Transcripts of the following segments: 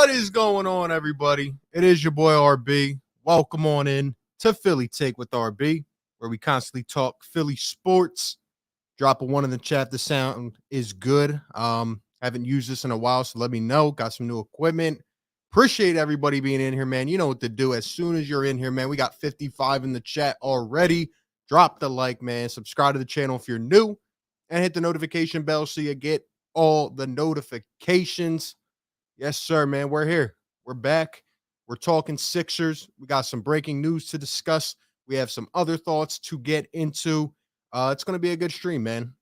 What is going on, everybody? It is your boy RB. Welcome on in to Philly Take with RB, where we constantly talk Philly sports. Drop a one in the chat. The sound is good. Haven't used this in a while, so let me know. Got some new equipment. Appreciate everybody being in here, man. You know what to do. As soon as you're in here, man, we got 55 in the chat already. Drop the like, man. Subscribe to the channel if you're new, and hit the notification bell so you get all the notifications. Yes, sir, man. We're here. We're back. We're talking Sixers. We got some breaking news to discuss. We have some other thoughts to get into. It's going to be a good stream, man.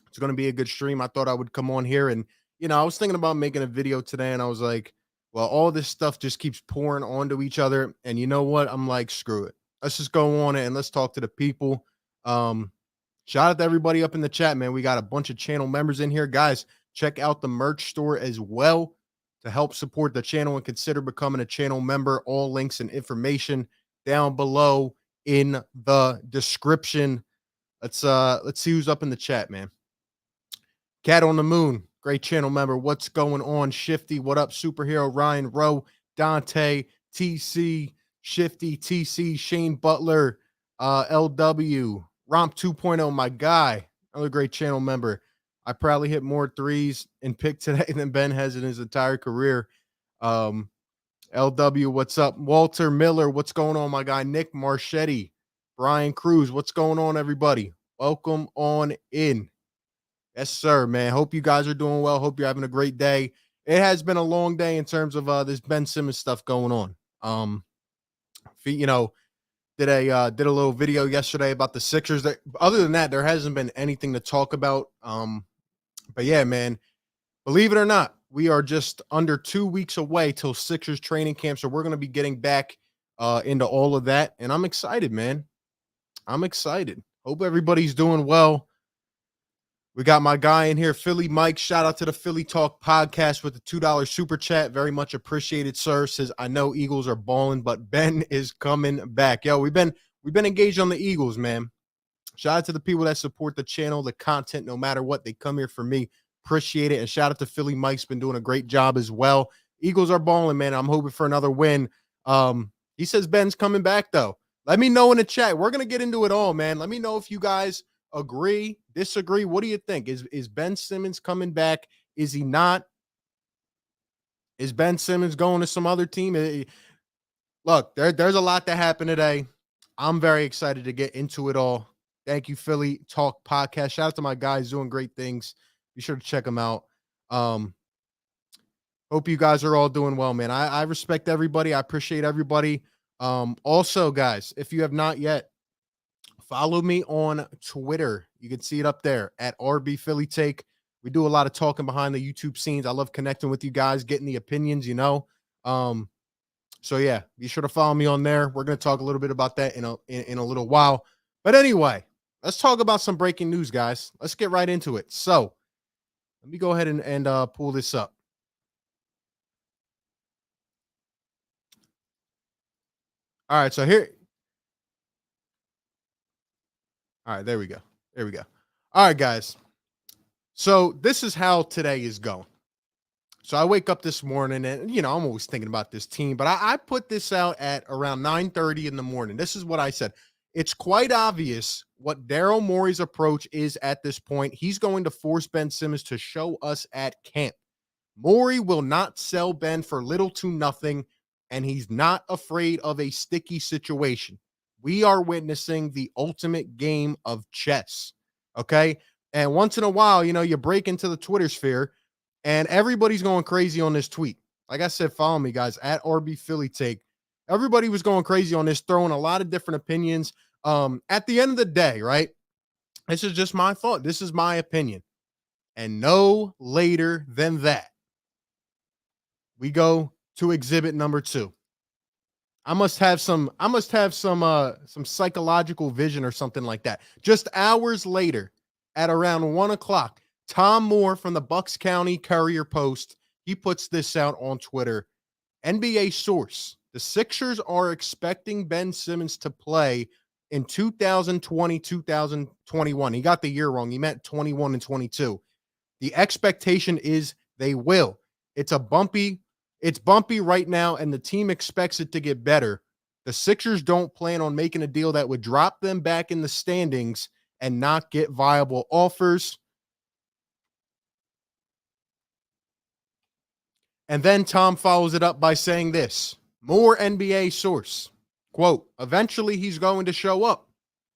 It's going to be a good stream. I thought I would come on here and, I was thinking about making a video today, and I was like, well, all this stuff just keeps pouring onto each other. And you know what? I'm like, screw it. Let's just go on it and let's talk to the people. Shout out to everybody up in the chat, man. We got a bunch of channel members in here. Guys, check out the merch store as well to help support the channel and consider becoming a channel member. All links and information down below in the description. Let's see who's up in the chat, man. Cat on the Moon, great channel member. What's going on? Shifty, what up? Superhero Ryan Rowe, Dante, TC, Shifty, TC, Shane Butler, LW, Romp 2.0, my guy, another great channel member. I probably hit more threes and pick today than Ben has in his entire career. LW, what's up? Walter Miller, what's going on, my guy? Nick Marchetti, Brian Cruz, what's going on, everybody? Welcome on in. Yes, sir, man. Hope you guys are doing well. Hope you're having a great day. It has been a long day in terms of this Ben Simmons stuff going on. Did a little video yesterday about the Sixers. Other than that, there hasn't been anything to talk about. But yeah, man, believe it or not, we are just under 2 weeks away till Sixers training camp. So we're going to be getting back into all of that. And I'm excited, man. I'm excited. Hope everybody's doing well. We got my guy in here, Philly Mike. Shout out to the Philly Talk podcast with the $2 super chat. Very much appreciated, sir. Says, I know Eagles are balling, but Ben is coming back. Yo, we've been engaged on the Eagles, man. Shout out to the people that support the channel, the content, no matter what. They come here for me. Appreciate it. And shout out to Philly Mike's been doing a great job as well. Eagles are balling, man. I'm hoping for another win. He says Ben's coming back, though. Let me know in the chat. We're going to get into it all, man. Let me know if you guys agree, disagree. What do you think? Is Ben Simmons coming back? Is he not? Is Ben Simmons going to some other team? Look, there's a lot that happened today. I'm very excited to get into it all. Thank you, Philly Talk Podcast. Shout out to my guys doing great things. Be sure to check them out. Hope you guys are all doing well, man. I respect everybody. I appreciate everybody. Also, guys, if you have not yet, follow me on Twitter. You can see it up there at RB Philly Take. We do a lot of talking behind the YouTube scenes. I love connecting with you guys, getting the opinions, So yeah, be sure to follow me on there. We're going to talk a little bit about that in a little while. But anyway, let's talk about some breaking news, guys. Let's get right into it. So let me go ahead and pull this up. All right, so here. All right, there we go. There we go. All right, guys. So this is how today is going. So I wake up this morning and, I'm always thinking about this team, but I put this out at around 9:30 in the morning. This is what I said. It's quite obvious what Daryl Morey's approach is at this point. He's going to force Ben Simmons to show us at camp. Morey will not sell Ben for little to nothing, and he's not afraid of a sticky situation. We are witnessing the ultimate game of chess, okay? And once in a while, you break into the Twitter sphere, and everybody's going crazy on this tweet. Like I said, follow me, guys, at RB Philly Take. Everybody was going crazy on this, throwing a lot of different opinions. At the end of the day, right, this is just my thought. This is my opinion. And no later than that, we go to exhibit number 2. I must have some psychological vision or something like that. Just hours later, at around 1:00, Tom Moore from the Bucks County Courier Post, he puts this out on Twitter. NBA source: the Sixers are expecting Ben Simmons to play in 2020-2021. He got the year wrong. He meant 21 and 22. The expectation is they will. It's a bumpy It's bumpy right now, and the team expects it to get better. The Sixers don't plan on making a deal that would drop them back in the standings and not get viable offers. And then Tom follows it up by saying this, more NBA source, quote, eventually he's going to show up.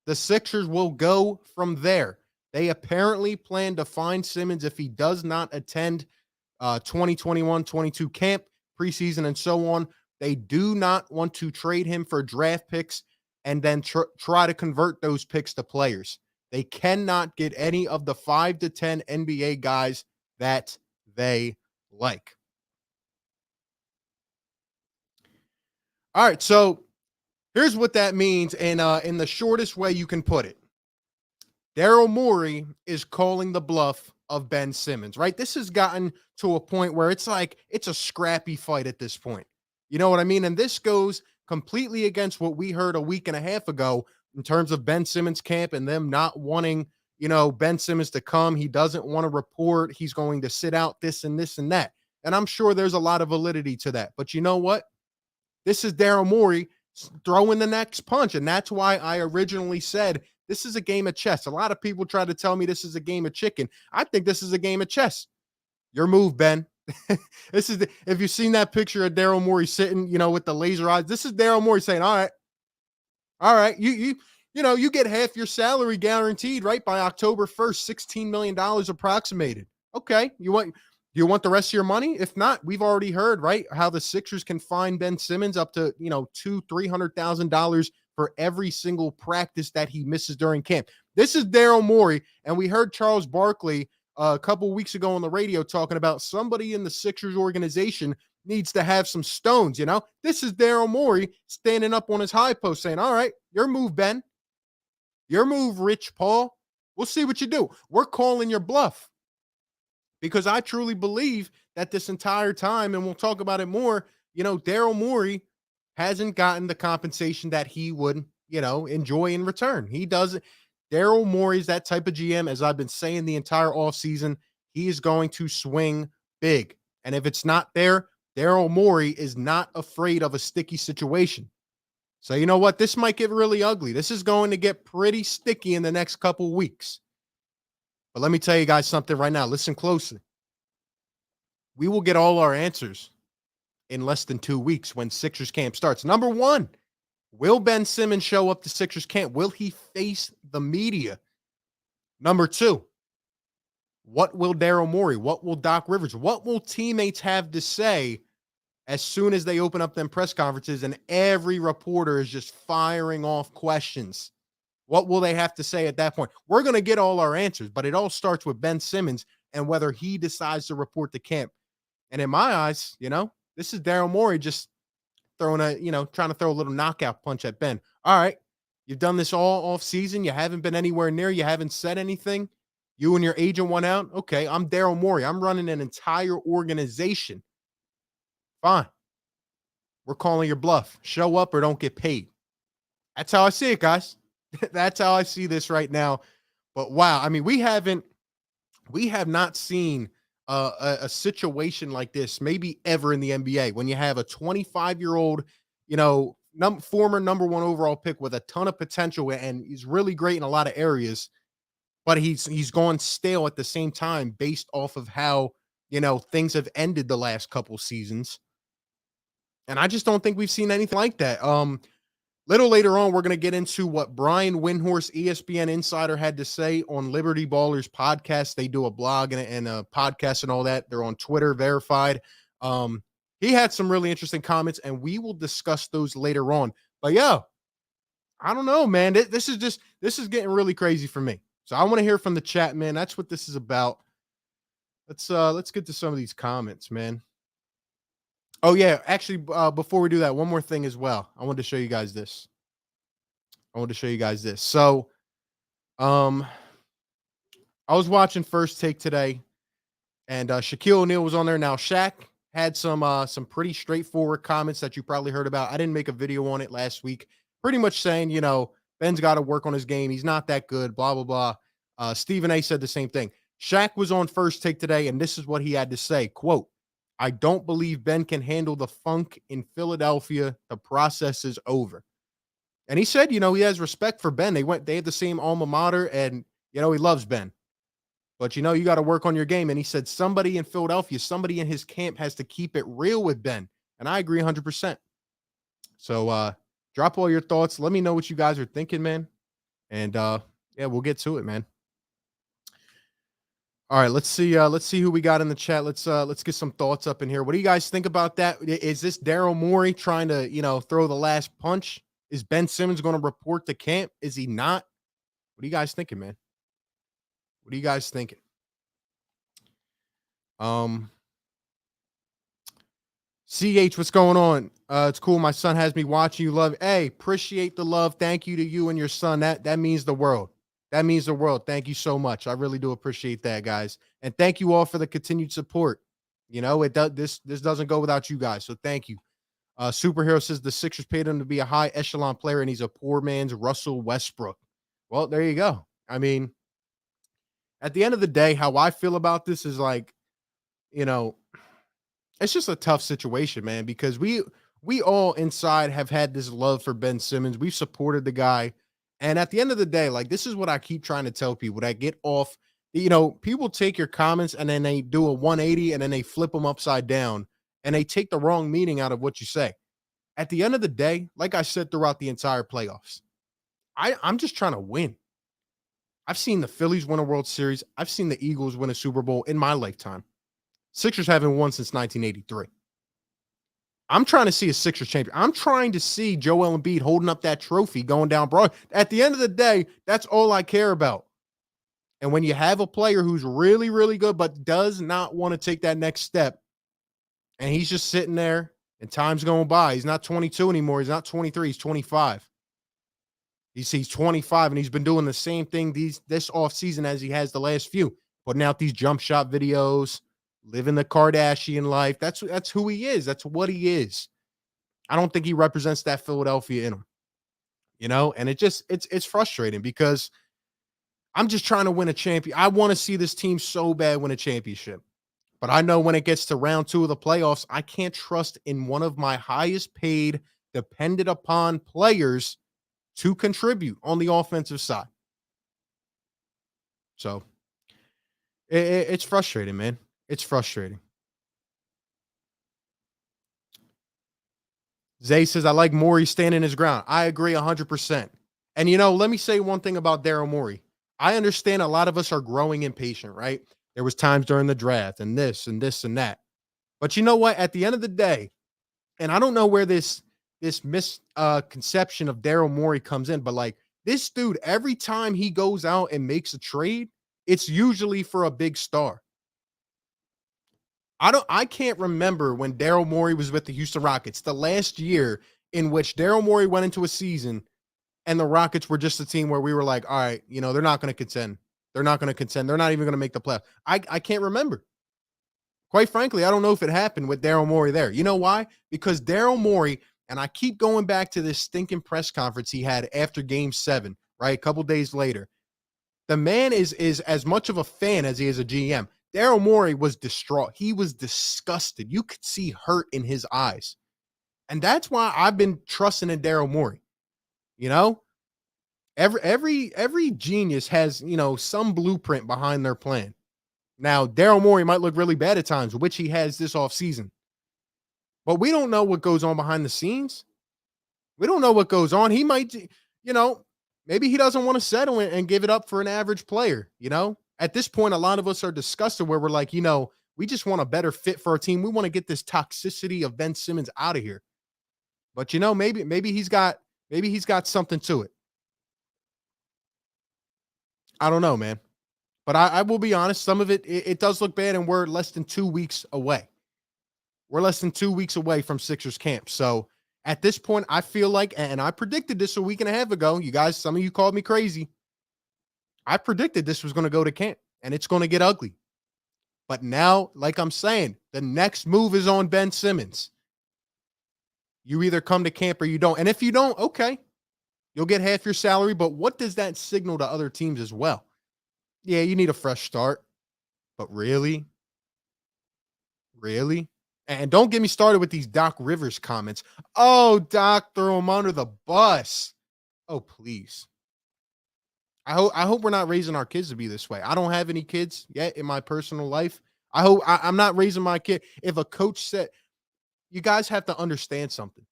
The Sixers will go from there. They apparently plan to find Simmons if he does not attend 2021-22 camp, preseason, and so on. They do not want to trade him for draft picks and then try to convert those picks to players. They cannot get any of the 5 to 10 NBA guys that they like. All right, so here's what that means in the shortest way you can put it. Daryl Morey is calling the bluff of Ben Simmons, right? This has gotten to a point where it's like it's a scrappy fight at this point. You know what I mean? And this goes completely against what we heard a week and a half ago in terms of Ben Simmons camp and them not wanting, Ben Simmons to come. He doesn't want to report. He's going to sit out this and this and that. And I'm sure there's a lot of validity to that. But you know what? This is Daryl Morey throwing the next punch. And that's why I originally said this is a game of chess. A lot of people try to tell me this is a game of chicken. I think this is a game of chess. Your move, Ben. If you've seen that picture of Daryl Morey sitting, with the laser eyes, this is Daryl Morey saying, all right, you get half your salary guaranteed, right? By October 1st, $16 million approximated. Okay. You want the rest of your money? If not, we've already heard, right, how the Sixers can fine Ben Simmons up to, $200,000-$300,000 for every single practice that he misses during camp. This is Daryl Morey, and we heard Charles Barkley a couple weeks ago on the radio talking about somebody in the Sixers organization needs to have some stones, This is Daryl Morey standing up on his high post saying, all right, your move, Ben. Your move, Rich Paul. We'll see what you do. We're calling your bluff. Because I truly believe that this entire time, and we'll talk about it more, Daryl Morey hasn't gotten the compensation that he would, enjoy in return. He doesn't. Daryl Morey's that type of GM, as I've been saying the entire offseason. He is going to swing big. And if it's not there, Daryl Morey is not afraid of a sticky situation. So you know what? This might get really ugly. This is going to get pretty sticky in the next couple weeks. But let me tell you guys something right now. Listen closely. We will get all our answers in less than 2 weeks when Sixers camp starts. Number one, will Ben Simmons show up to Sixers camp? Will he face the media? Number two, what will Daryl Morey, what will Doc Rivers, what will teammates have to say as soon as they open up them press conferences and every reporter is just firing off questions? What will they have to say at that point? We're going to get all our answers, but it all starts with Ben Simmons and whether he decides to report to camp. And in my eyes, this is Daryl Morey just trying to throw a little knockout punch at Ben. All right, you've done this all off season. You haven't been anywhere near. You haven't said anything. You and your agent went out. Okay, I'm Daryl Morey. I'm running an entire organization. Fine. We're calling your bluff. Show up or don't get paid. That's how I see it, guys. That's how I see this right now. But wow, I mean, we have not seen a situation like this maybe ever in the NBA when you have a 25-year-old, former number one overall pick with a ton of potential and he's really great in a lot of areas, but he's gone stale at the same time based off of how, things have ended the last couple seasons. And I just don't think we've seen anything like that. Little later on, we're going to get into what Brian Windhorst, ESPN Insider, had to say on Liberty Ballers podcast. They do a blog and a podcast and all that. They're on Twitter, verified. He had some really interesting comments, and we will discuss those later on. But I don't know, man. This is getting really crazy for me. So I want to hear from the chat, man. That's what this is about. Let's get to some of these comments, man. Oh, yeah. Actually, before we do that, one more thing as well. I wanted to show you guys this. So, I was watching First Take today, and Shaquille O'Neal was on there. Now, Shaq had some pretty straightforward comments that you probably heard about. I didn't make a video on it last week. Pretty much saying, Ben's got to work on his game. He's not that good, blah, blah, blah. Stephen A said the same thing. Shaq was on First Take today, and this is what he had to say. Quote, I don't believe Ben can handle the funk in Philadelphia. The process is over. And he said, he has respect for Ben. They had the same alma mater, and he loves Ben. But you got to work on your game. And he said somebody in Philadelphia, somebody in his camp has to keep it real with Ben. And I agree 100%. So drop all your thoughts. Let me know what you guys are thinking, man. And yeah, we'll get to it, man. All right, let's see who we got in the chat. Let's get some thoughts up in here. What do you guys think about that? Is this Daryl Morey trying to, throw the last punch? Is Ben Simmons going to report to camp? Is he not? What are you guys thinking, man? What are you guys thinking? CH, what's going on? It's cool. My son has me watching you. Love. Hey, appreciate the love. Thank you to you and your son. That means the world. That means the world. Thank you so much. I really do appreciate that, guys. And thank you all for the continued support. It does this doesn't go without you guys. So thank you. Superhero says the Sixers paid him to be a high echelon player, and he's a poor man's Russell Westbrook. Well, there you go. I mean, at the end of the day, how I feel about this is like, it's just a tough situation, man, because we all inside have had this love for Ben Simmons. We've supported the guy. And at the end of the day, like, this is what I keep trying to tell people that get off. People take your comments and then they do a 180 and then they flip them upside down and they take the wrong meaning out of what you say. At the end of the day, like I said throughout the entire playoffs, I'm just trying to win. I've seen the Phillies win a World Series. I've seen the Eagles win a Super Bowl in my lifetime. Sixers haven't won since 1983. I'm trying to see a Sixers champion. I'm trying to see Joelle Embiid holding up that trophy going down broad. At the end of the day, that's all I care about. And when you have a player who's really, really good but does not want to take that next step, and he's just sitting there and time's going by. He's not 22 anymore. He's not 23. He's 25. He's 25, and he's been doing the same thing this offseason as he has the last few, putting out these jump shot videos, living the Kardashian life. That's who he is. That's what he is. I don't think he represents that Philadelphia in him, and it's frustrating because I'm just trying to win a champion. I want to see this team so bad win a championship. But I know when it gets to round 2 of the playoffs, I can't trust in one of my highest paid, depended upon players to contribute on the offensive side. So it's frustrating, man. It's frustrating. Zay says, I like Morey standing his ground. I agree 100%. And, let me say one thing about Daryl Morey. I understand a lot of us are growing impatient, right? There was times during the draft and this and this and that. But you know what? At the end of the day, and I don't know where this misconception of Daryl Morey comes in, but like this dude, every time he goes out and makes a trade, it's usually for a big star. I can't remember when Daryl Morey was with the Houston Rockets, the last year in which Daryl Morey went into a season and the Rockets were just a team where we were like, all right, they're not going to contend. They're not going to contend. They're not even going to make the playoffs. I can't remember. Quite frankly, I don't know if it happened with Daryl Morey there. You know why? Because Daryl Morey, and I keep going back to this stinking press conference he had after Game 7, right? A couple days later. The man is as much of a fan as he is a GM. Daryl Morey was distraught. He was disgusted. You could see hurt in his eyes. And that's why I've been trusting in Daryl Morey. Every genius has, some blueprint behind their plan. Now, Daryl Morey might look really bad at times, which he has this offseason. But we don't know what goes on behind the scenes. We don't know what goes on. He might, maybe he doesn't want to settle and give it up for an average player, At this point, a lot of us are disgusted where we're like, we just want a better fit for our team. We want to get this toxicity of Ben Simmons out of here. But, maybe he's got something to it. I don't know, man. But I will be honest, some of it does look bad, and we're less than 2 weeks away. We're less than 2 weeks away from Sixers camp. So at this point, I feel like, and I predicted this a week and a half ago. You guys, some of you called me crazy. I predicted this was going to go to camp, and it's going to get ugly. But now, like I'm saying, the next move is on Ben Simmons. You either come to camp or you don't. And if you don't, okay, you'll get half your salary. But what does that signal to other teams as well? Yeah, you need a fresh start. But really? Really? And don't get me started with these Doc Rivers comments. Oh, Doc, throw him under the bus. Oh, please. I hope we're not raising our kids to be this way. I don't have any kids yet in my personal life. I'm not raising my kid. If a coach said, you guys have to understand something.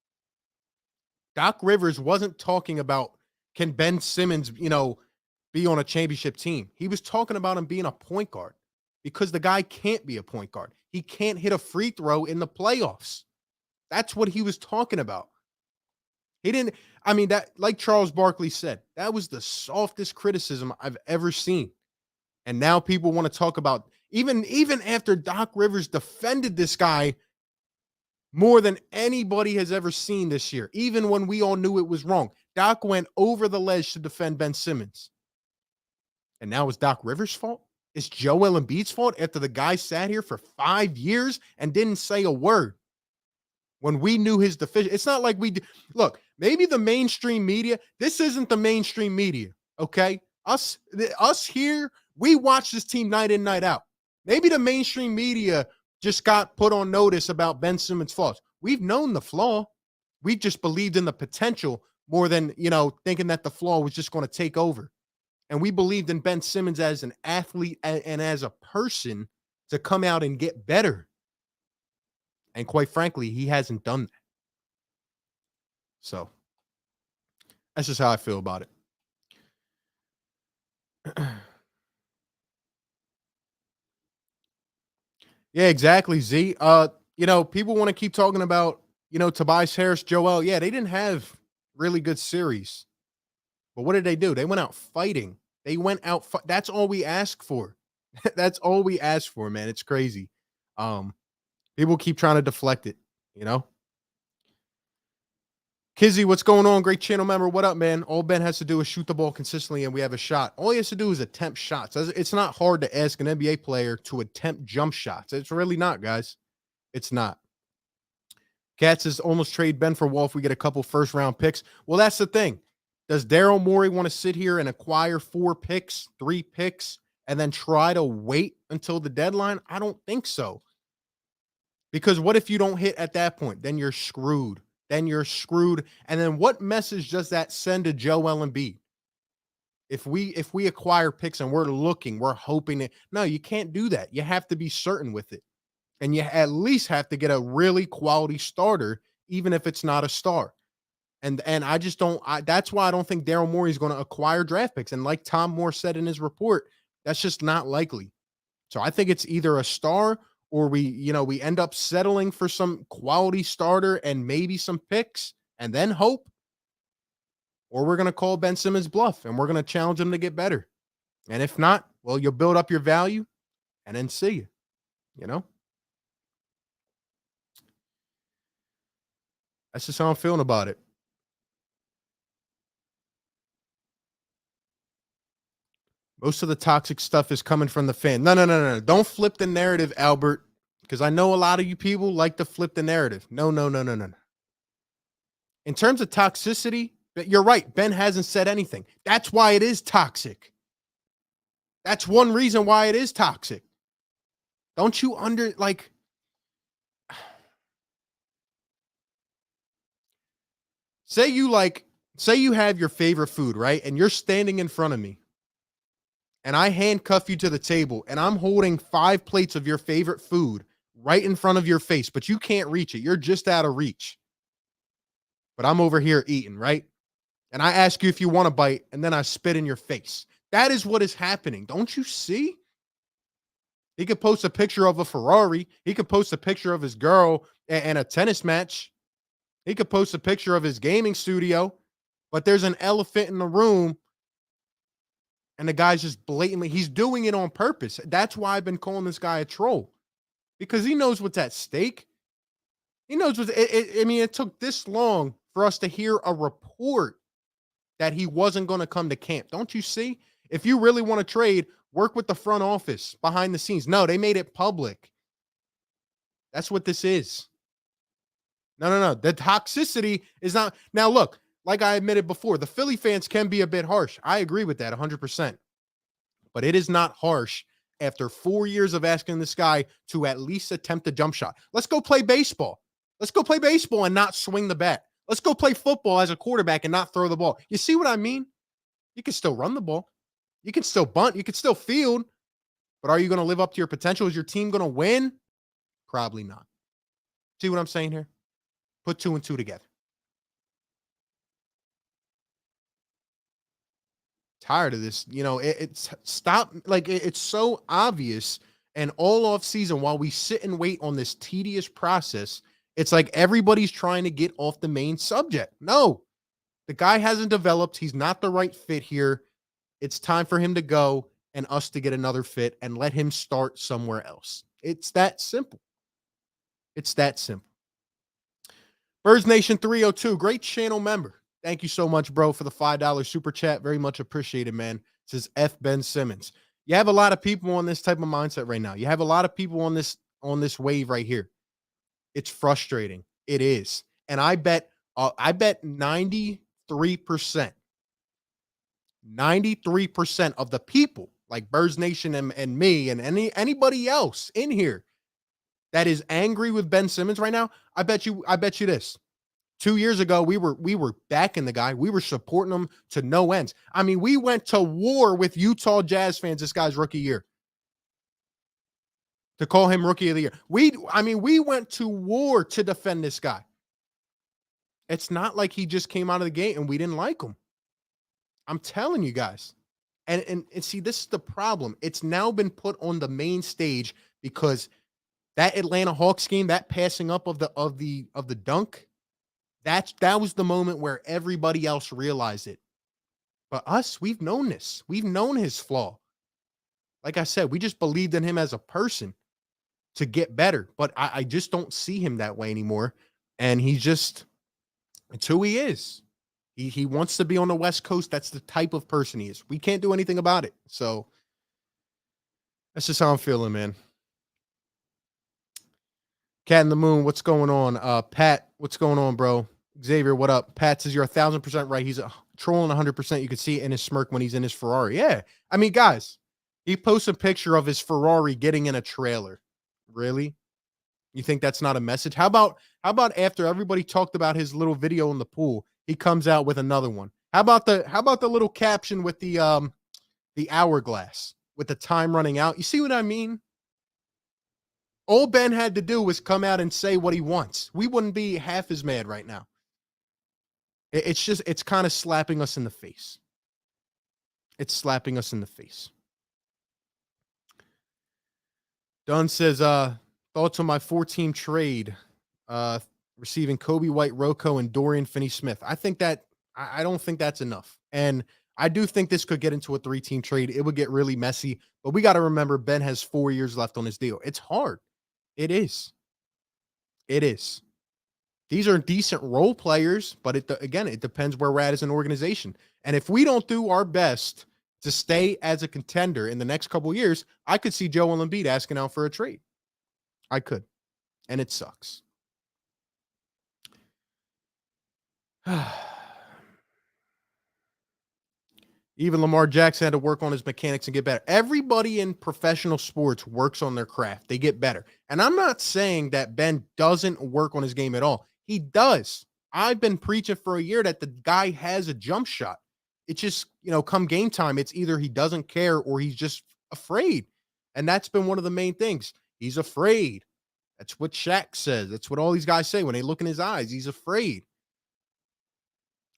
Doc Rivers wasn't talking about can Ben Simmons, be on a championship team. He was talking about him being a point guard because the guy can't be a point guard. He can't hit a free throw in the playoffs. That's what he was talking about. He didn't, that, like Charles Barkley said, that was the softest criticism I've ever seen. And now people want to talk about, even after Doc Rivers defended this guy more than anybody has ever seen this year, even when we all knew it was wrong, Doc went over the ledge to defend Ben Simmons. And now it's Doc Rivers' fault? It's Joel Embiid's fault after the guy sat here for 5 years and didn't say a word when we knew his deficiency. It's not like look, maybe the mainstream media, this isn't the mainstream media, okay? Us here, we watch this team night in, night out. Maybe the mainstream media just got put on notice about Ben Simmons' flaws. We've known the flaw. We just believed in the potential more than, thinking that the flaw was just going to take over. And we believed in Ben Simmons as an athlete and as a person to come out and get better. And quite frankly, he hasn't done that. So that's just how I feel about it. Yeah, exactly, Z. People want to keep talking about, Tobias Harris, Joelle. Yeah, they didn't have really good series. But what did they do? They went out fighting. That's all we ask for. That's all we ask for, man. It's crazy. People keep trying to deflect it, Kizzy, what's going on? Great channel member. What up, man? All Ben has to do is shoot the ball consistently and we have a shot. All he has to do is attempt shots. It's not hard to ask an NBA player to attempt jump shots. It's really not, guys. It's not. Katz is almost trade Ben for Wall if we get a couple first-round picks. Well, that's the thing. Does Daryl Morey want to sit here and acquire 4 picks, 3 picks, and then try to wait until the deadline? I don't think so. Because what if you don't hit at that point? Then you're screwed. And then what message does that send to Joel Embiid? If we acquire picks and we're hoping it. No, you can't do that. You have to be certain with it. And you at least have to get a really quality starter, even if it's not a star. And I just don't. That's why I don't think Daryl Morey is going to acquire draft picks. And like Tom Moore said in his report, that's just not likely. So I think it's either a star or we end up settling for some quality starter and maybe some picks and then hope. Or we're going to call Ben Simmons bluff and we're going to challenge him to get better. And if not, well, you'll build up your value and then see you. That's just how I'm feeling about it. Most of the toxic stuff is coming from the fan. No. Don't flip the narrative, Albert, because I know a lot of you people like to flip the narrative. No. In terms of toxicity, you're right. Ben hasn't said anything. That's why it is toxic. That's one reason why it is toxic. Don't you say you have your favorite food, right? And you're standing in front of me. And I handcuff you to the table and I'm holding 5 plates of your favorite food right in front of your face, but you can't reach it. You're just out of reach. But I'm over here eating, right? And I ask you if you want a bite and then I spit in your face. That is what is happening. Don't you see? He could post a picture of a Ferrari. He could post a picture of his girl and a tennis match. He could post a picture of his gaming studio, but there's an elephant in the room. And the guy's just blatantly, he's doing it on purpose. That's why I've been calling this guy a troll, because he knows what's at stake. He knows it took this long for us to hear a report that he wasn't going to come to camp. Don't you see? If you really want to trade, work with the front office behind the scenes. No, they made it public. That's what this is. No. The toxicity is not. Now, look. Like I admitted before, the Philly fans can be a bit harsh. I agree with that 100%. But it is not harsh after 4 years of asking this guy to at least attempt a jump shot. Let's go play baseball. Let's go play baseball and not swing the bat. Let's go play football as a quarterback and not throw the ball. You see what I mean? You can still run the ball. You can still bunt. You can still field. But are you going to live up to your potential? Is your team going to win? Probably not. See what I'm saying here? Put 2 and 2 together. Tired of this. It's stop. Like, it's so obvious. And all off season, while we sit and wait on this tedious process, it's like everybody's trying to get off the main subject. No, the guy hasn't developed. He's not the right fit here. It's time for him to go and us to get another fit and let him start somewhere else. It's that simple. It's that simple. Birds Nation 302, great channel member. Thank you so much, bro, for the $5 super chat. Very much appreciated, man. This is F. Ben Simmons. You have a lot of people on this type of mindset right now. You have a lot of people on this wave right here. It's frustrating. It is. And I bet 93%, 93% of the people like Birds Nation and me and anybody else in here that is angry with Ben Simmons right now, I bet you this. 2 years ago, we were backing the guy. We were supporting him to no ends. I mean, we went to war with Utah Jazz fans this guy's rookie year to call him rookie of the year. We went to war to defend this guy. It's not like he just came out of the gate and we didn't like him. I'm telling you guys. And see, this is the problem. It's now been put on the main stage because that Atlanta Hawks game, that passing up of the dunk, that was the moment where everybody else realized it. But us, we've known this. We've known his flaw. Like I said, we just believed in him as a person to get better. But I just don't see him that way anymore. And it's who he is. He wants to be on the West Coast. That's the type of person he is. We can't do anything about it. So that's just how I'm feeling, man. Cat in the Moon, what's going on? Pat, what's going on, bro? Xavier, what up? Pat says you're 1,000% right. He's trolling 100%. You can see it in his smirk when he's in his Ferrari. Yeah. I mean, guys, he posts a picture of his Ferrari getting in a trailer. Really? You think that's not a message? How about after everybody talked about his little video in the pool, he comes out with another one? How about the little caption with the hourglass with the time running out? You see what I mean? All Ben had to do was come out and say what he wants. We wouldn't be half as mad right now. It's kind of slapping us in the face. It's slapping us in the face. Dunn says, thoughts on my 4-team trade, receiving Kobe White, Rocco, and Dorian Finney-Smith. I don't think that's enough. And I do think this could get into a 3-team trade. It would get really messy, but we got to remember Ben has 4 years left on his deal. It's hard. It is. It is. These are decent role players, but it depends where we're at as an organization. And if we don't do our best to stay as a contender in the next couple of years, I could see Joel Embiid asking out for a trade. I could. And it sucks. Even Lamar Jackson had to work on his mechanics and get better. Everybody in professional sports works on their craft. They get better. And I'm not saying that Ben doesn't work on his game at all. He does. I've been preaching for a year that the guy has a jump shot. It's just, come game time, it's either he doesn't care or he's just afraid. And that's been one of the main things. He's afraid. That's what Shaq says. That's what all these guys say when they look in his eyes. He's afraid.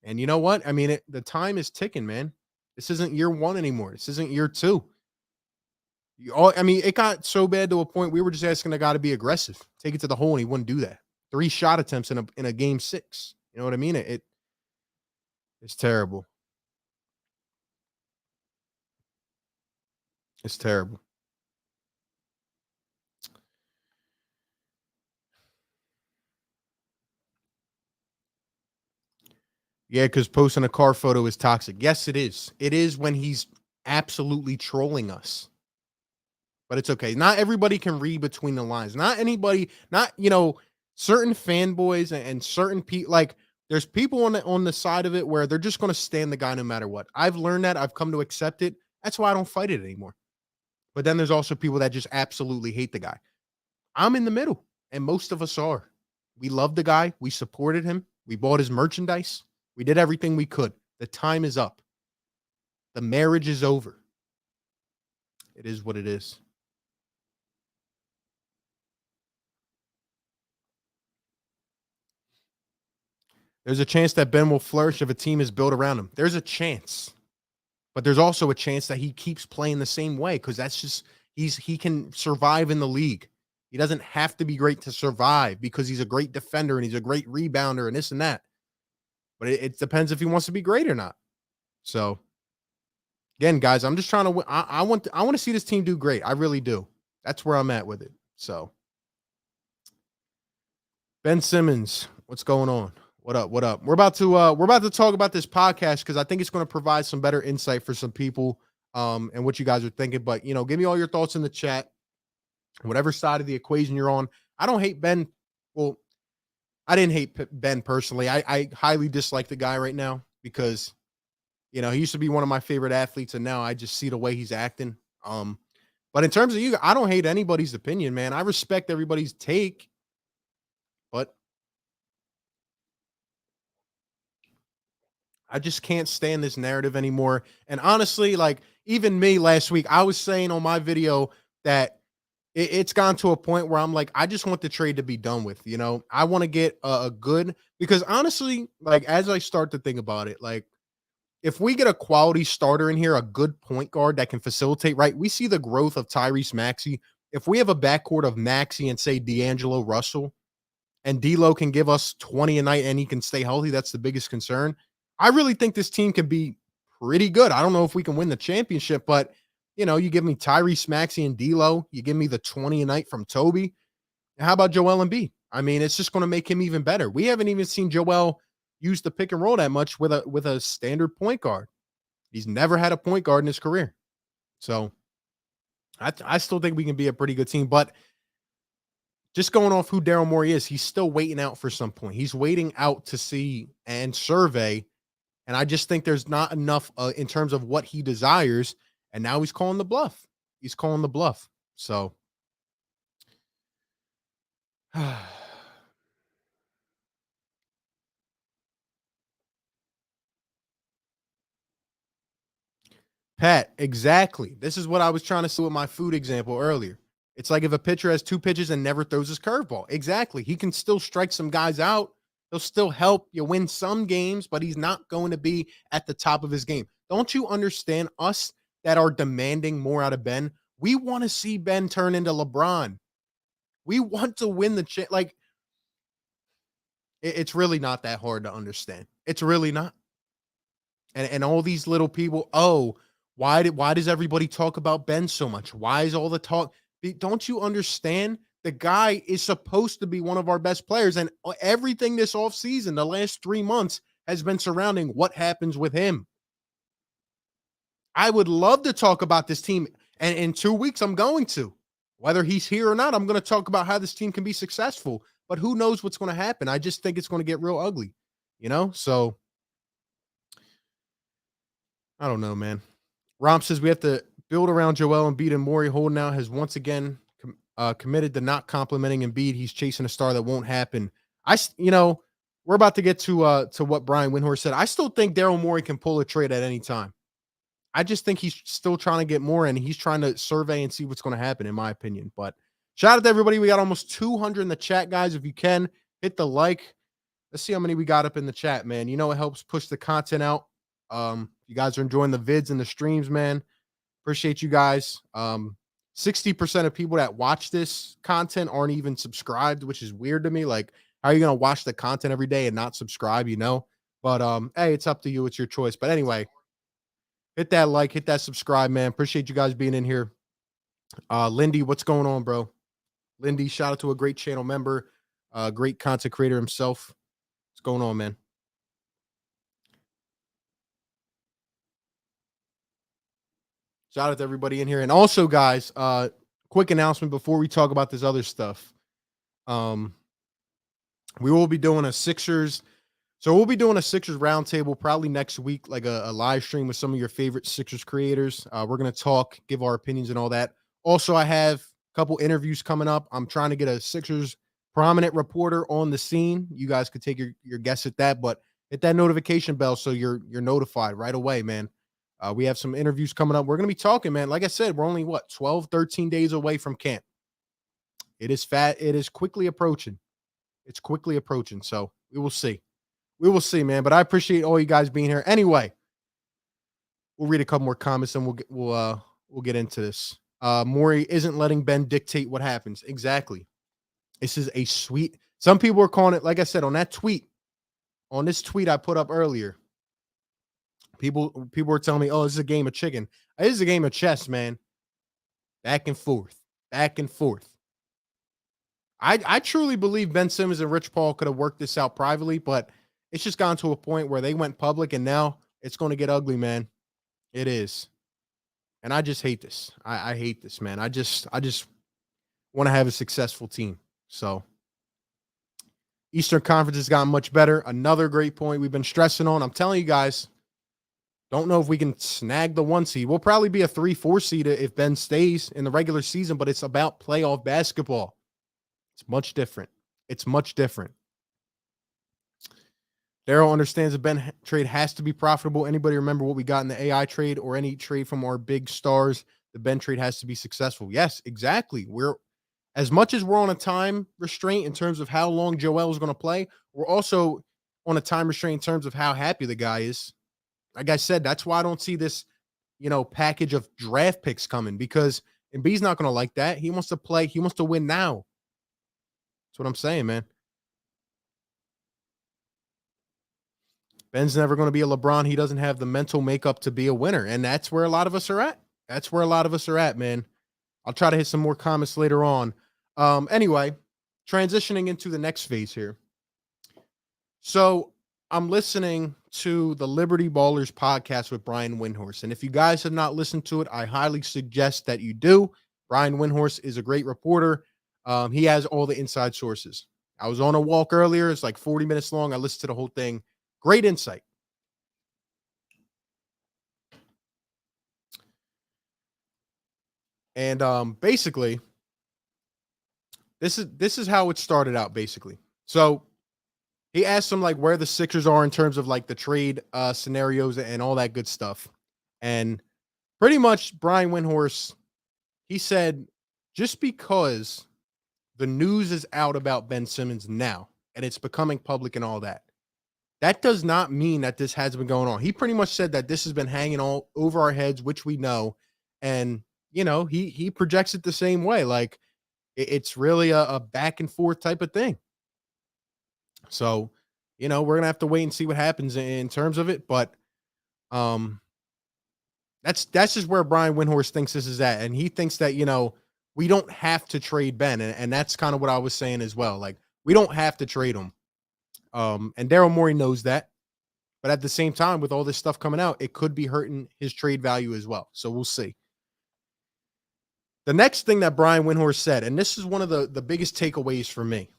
And you know what? I mean, the time is ticking, man. This isn't year 1 anymore. This isn't year 2. It got so bad to a point we were just asking the guy to be aggressive, take it to the hole, and he wouldn't do that. 3 shot attempts in a game 6. You know what I mean? It's terrible. It's terrible. Yeah, because posting a car photo is toxic. Yes, it is. It is when he's absolutely trolling us. But it's okay. Not everybody can read between the lines. Not anybody, certain fanboys and certain people, like there's people on the side of it where they're just going to stand the guy no matter what. I've learned that. I've come to accept it. That's why I don't fight it anymore. But then there's also people that just absolutely hate the guy. I'm in the middle, and most of us are. We love the guy. We supported him. We bought his merchandise. We did everything we could. The time is up. The marriage is over. It is what it is. There's a chance that Ben will flourish if a team is built around him. There's a chance. But there's also a chance that he keeps playing the same way because that's just he can survive in the league. He doesn't have to be great to survive because he's a great defender and he's a great rebounder and this and that. But it depends if he wants to be great or not. So again, guys, I'm just trying to. I want to see this team do great. I really do. That's where I'm at with it. So Ben Simmons, what's going on? What up? What up? We're about to talk about this podcast because I think it's going to provide some better insight for some people and what you guys are thinking. But give me all your thoughts in the chat. Whatever side of the equation you're on. I don't hate Ben. Well, I didn't hate Ben personally. I highly dislike the guy right now because he used to be one of my favorite athletes, and now I just see the way he's acting. But in terms of you, I don't hate anybody's opinion, man. I respect everybody's take, but I just can't stand this narrative anymore. And honestly, like even me last week, I was saying on my video that it's gone to a point where I'm like, I just want the trade to be done with. I want to get a good, because honestly, like as I start to think about it, like if we get a quality starter in here, a good point guard that can facilitate, right? We see the growth of Tyrese Maxey. If we have a backcourt of Maxey and say D'Angelo Russell, and D'Lo can give us 20 a night and he can stay healthy, that's the biggest concern. I really think this team can be pretty good. I don't know if we can win the championship, but you give me Tyrese Maxey and D'Lo, you give me the 20 a night from Toby. And how about Joelle Embiid? I mean, it's just going to make him even better. We haven't even seen Joelle use the pick and roll that much with a standard point guard. He's never had a point guard in his career. So I still think we can be a pretty good team, but just going off who Daryl Morey is, he's still waiting out for some point. He's waiting out to see and survey. And I just think there's not enough in terms of what he desires. And now he's calling the bluff. He's calling the bluff. So Pat, exactly. This is what I was trying to say with my food example earlier. It's like if a pitcher has two pitches and never throws his curveball. Exactly. He can still strike some guys out. He'll still help you win some games, but he's not going to be at the top of his game. Don't you understand us that are demanding more out of Ben? We want to see Ben turn into LeBron. We want to win the like it's really not that hard to understand. It's really not. And all these little people, why does everybody talk about Ben so much? Why is all the talk? Don't you understand? The guy is supposed to be one of our best players, and everything this offseason, the last 3 months, has been surrounding what happens with him. I would love to talk about this team, and in 2 weeks, I'm going to. Whether he's here or not, I'm going to talk about how this team can be successful, but who knows what's going to happen? I just think it's going to get real ugly, So I don't know, man. Romp says we have to build around Joelle Embiid, and Morey Holdenau has once again committed to not complimenting Embiid. He's chasing a star that won't happen. We're about to get to what Brian Windhorst said. I still think Daryl Morey can pull a trade at any time. I just think he's still trying to get more, and he's trying to survey and see what's going to happen, in my opinion. But shout out to everybody. We got almost 200 in the chat, guys. If you can, hit the like. Let's see how many we got up in the chat, man. It helps push the content out. You guys are enjoying the vids and the streams, man. Appreciate you guys. 60% of people that watch this content aren't even subscribed, which is weird to me. Like, how are you going to watch the content every day and not subscribe, But, hey, it's up to you. It's your choice. But anyway, hit that like, hit that subscribe, man. Appreciate you guys being in here. Lindy, what's going on, bro? Lindy, shout out to a great channel member, great content creator himself. What's going on, man? Shout out to everybody in here. And also, guys, quick announcement before we talk about this other stuff. We will be doing a Sixers. So we'll be doing a Sixers roundtable probably next week, like a live stream with some of your favorite Sixers creators. We're going to talk, give our opinions and all that. Also, I have a couple interviews coming up. I'm trying to get a Sixers prominent reporter on the scene. You guys could take your guess at that, but hit that notification bell so you're notified right away, man. We have some interviews coming up. We're going to be talking, man. Like I said, we're only 12, 13 days away from camp. It is fat. It is quickly approaching. It's quickly approaching. So we will see. We will see, man. But I appreciate all you guys being here. Anyway, we'll read a couple more comments and we'll get into this. Morey isn't letting Ben dictate what happens. Exactly. This is a sweet. Some people are calling it, like I said, on this tweet I put up earlier. People were telling me, oh, this is a game of chicken. It is a game of chess, man. Back and forth. Back and forth. I truly believe Ben Simmons and Rich Paul could have worked this out privately, but it's just gotten to a point where they went public and now it's going to get ugly, man. It is. And I just hate this. I hate this, man. I just want to have a successful team. So Eastern Conference has gotten much better. Another great point we've been stressing on. I'm telling you guys, don't know if we can snag the 1 seed. We'll probably be a 3-4 seed if Ben stays in the regular season, but it's about playoff basketball. It's much different. It's much different. Daryl understands the Ben trade has to be profitable. Anybody remember what we got in the AI trade or any trade from our big stars? The Ben trade has to be successful. Yes, exactly. We're as much as we're on a time restraint in terms of how long Joelle is going to play, we're also on a time restraint in terms of how happy the guy is. Like I said, that's why I don't see this, package of draft picks coming because Embiid's not going to like that. He wants to play. He wants to win now. That's what I'm saying, man. Ben's never going to be a LeBron. He doesn't have the mental makeup to be a winner. And that's where a lot of us are at. That's where a lot of us are at, man. I'll try to hit some more comments later on. Anyway, transitioning into the next phase here. So I'm listening to the Liberty Ballers podcast with Brian Windhorst. And if you guys have not listened to it, I highly suggest that you do. Brian Windhorst is a great reporter. He has all the inside sources. I was on a walk earlier. It's like 40 minutes long. I listened to the whole thing. Great insight. And basically, this is how it started out, basically. So he asked him like where the Sixers are in terms of like the trade scenarios and all that good stuff. And pretty much Brian Windhorst, he said, just because the news is out about Ben Simmons now and it's becoming public and all that, that does not mean that this has been going on. He pretty much said that this has been hanging all over our heads, which we know. And, he projects it the same way. Like it's really a back and forth type of thing. So, we're going to have to wait and see what happens in terms of it. But that's just where Brian Windhorst thinks this is at. And he thinks that, we don't have to trade Ben. And that's kind of what I was saying as well. Like, we don't have to trade him. And Daryl Morey knows that. But at the same time, with all this stuff coming out, it could be hurting his trade value as well. So we'll see. The next thing that Brian Windhorst said, and this is one of the biggest takeaways for me.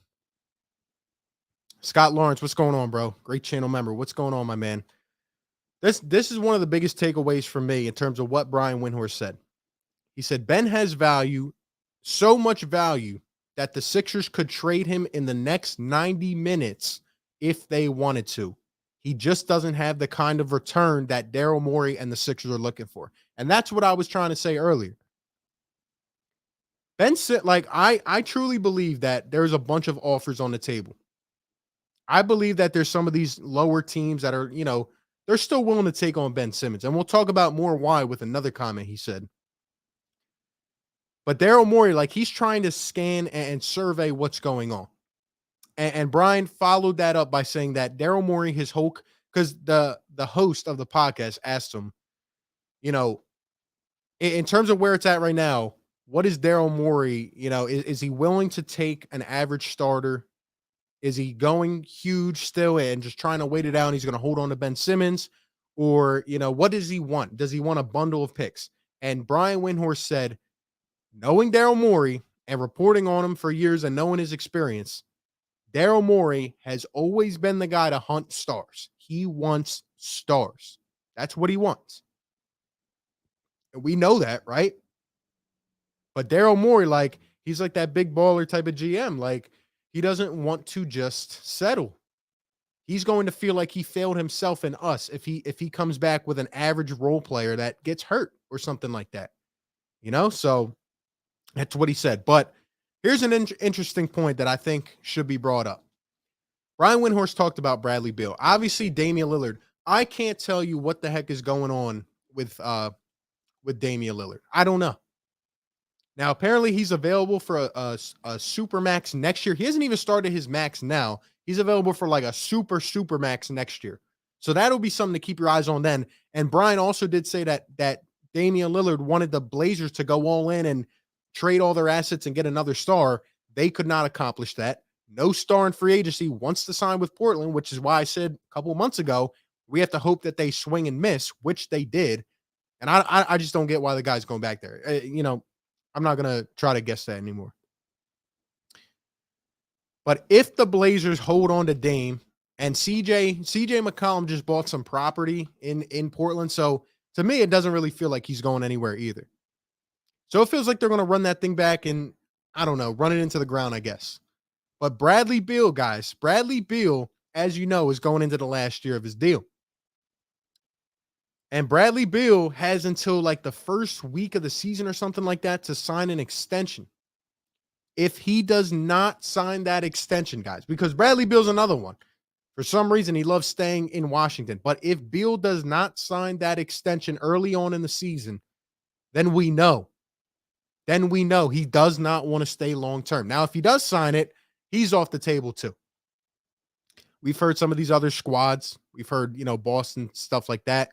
Scott Lawrence, what's going on, bro? Great channel member. What's going on, my man? This is one of the biggest takeaways for me in terms of what Brian Windhorst said. He said, Ben has value, so much value, that the Sixers could trade him in the next 90 minutes if they wanted to. He just doesn't have the kind of return that Daryl Morey and the Sixers are looking for. And that's what I was trying to say earlier. Ben said, like, I truly believe that there's a bunch of offers on the table. I believe that there's some of these lower teams that are, they're still willing to take on Ben Simmons. And we'll talk about more why with another comment he said. But Daryl Morey, like, he's trying to scan and survey what's going on. And Brian followed that up by saying that Daryl Morey, his Hulk, because the host of the podcast asked him, in terms of where it's at right now, what is Daryl Morey, is he willing to take an average starter? Is he going huge still and just trying to wait it out and he's going to hold on to Ben Simmons? Or, what does he want? Does he want a bundle of picks? And Brian Windhorst said, knowing Daryl Morey and reporting on him for years and knowing his experience, Daryl Morey has always been the guy to hunt stars. He wants stars. That's what he wants. And we know that, right? But Daryl Morey, like, he's like that big baller type of GM. Like, he doesn't want to just settle. He's going to feel like he failed himself and us if he comes back with an average role player that gets hurt or something like that. So that's what he said. But here's an interesting point that I think should be brought up. Brian Windhorst talked about Bradley Beal. Obviously, Damian Lillard. I can't tell you what the heck is going on with Damian Lillard. I don't know. Now, apparently, he's available for a super max next year. He hasn't even started his max now. He's available for like a super max next year. So that'll be something to keep your eyes on then. And Brian also did say that Damian Lillard wanted the Blazers to go all in and trade all their assets and get another star. They could not accomplish that. No star in free agency wants to sign with Portland, which is why I said a couple of months ago, we have to hope that they swing and miss, which they did. And I just don't get why the guy's going back there. I'm not going to try to guess that anymore. But if the Blazers hold on to Dame and CJ McCollum just bought some property in Portland. So to me, it doesn't really feel like he's going anywhere either. So it feels like they're going to run that thing back and, I don't know, run it into the ground, I guess. But Bradley Beal, guys, as you know, is going into the last year of his deal. And Bradley Beal has until like the first week of the season or something like that to sign an extension. If he does not sign that extension, guys, because Bradley Beal's another one. For some reason, he loves staying in Washington. But if Beal does not sign that extension early on in the season, then we know. He does not want to stay long-term. Now, if he does sign it, he's off the table too. We've heard some of these other squads. We've heard, Boston, stuff like that.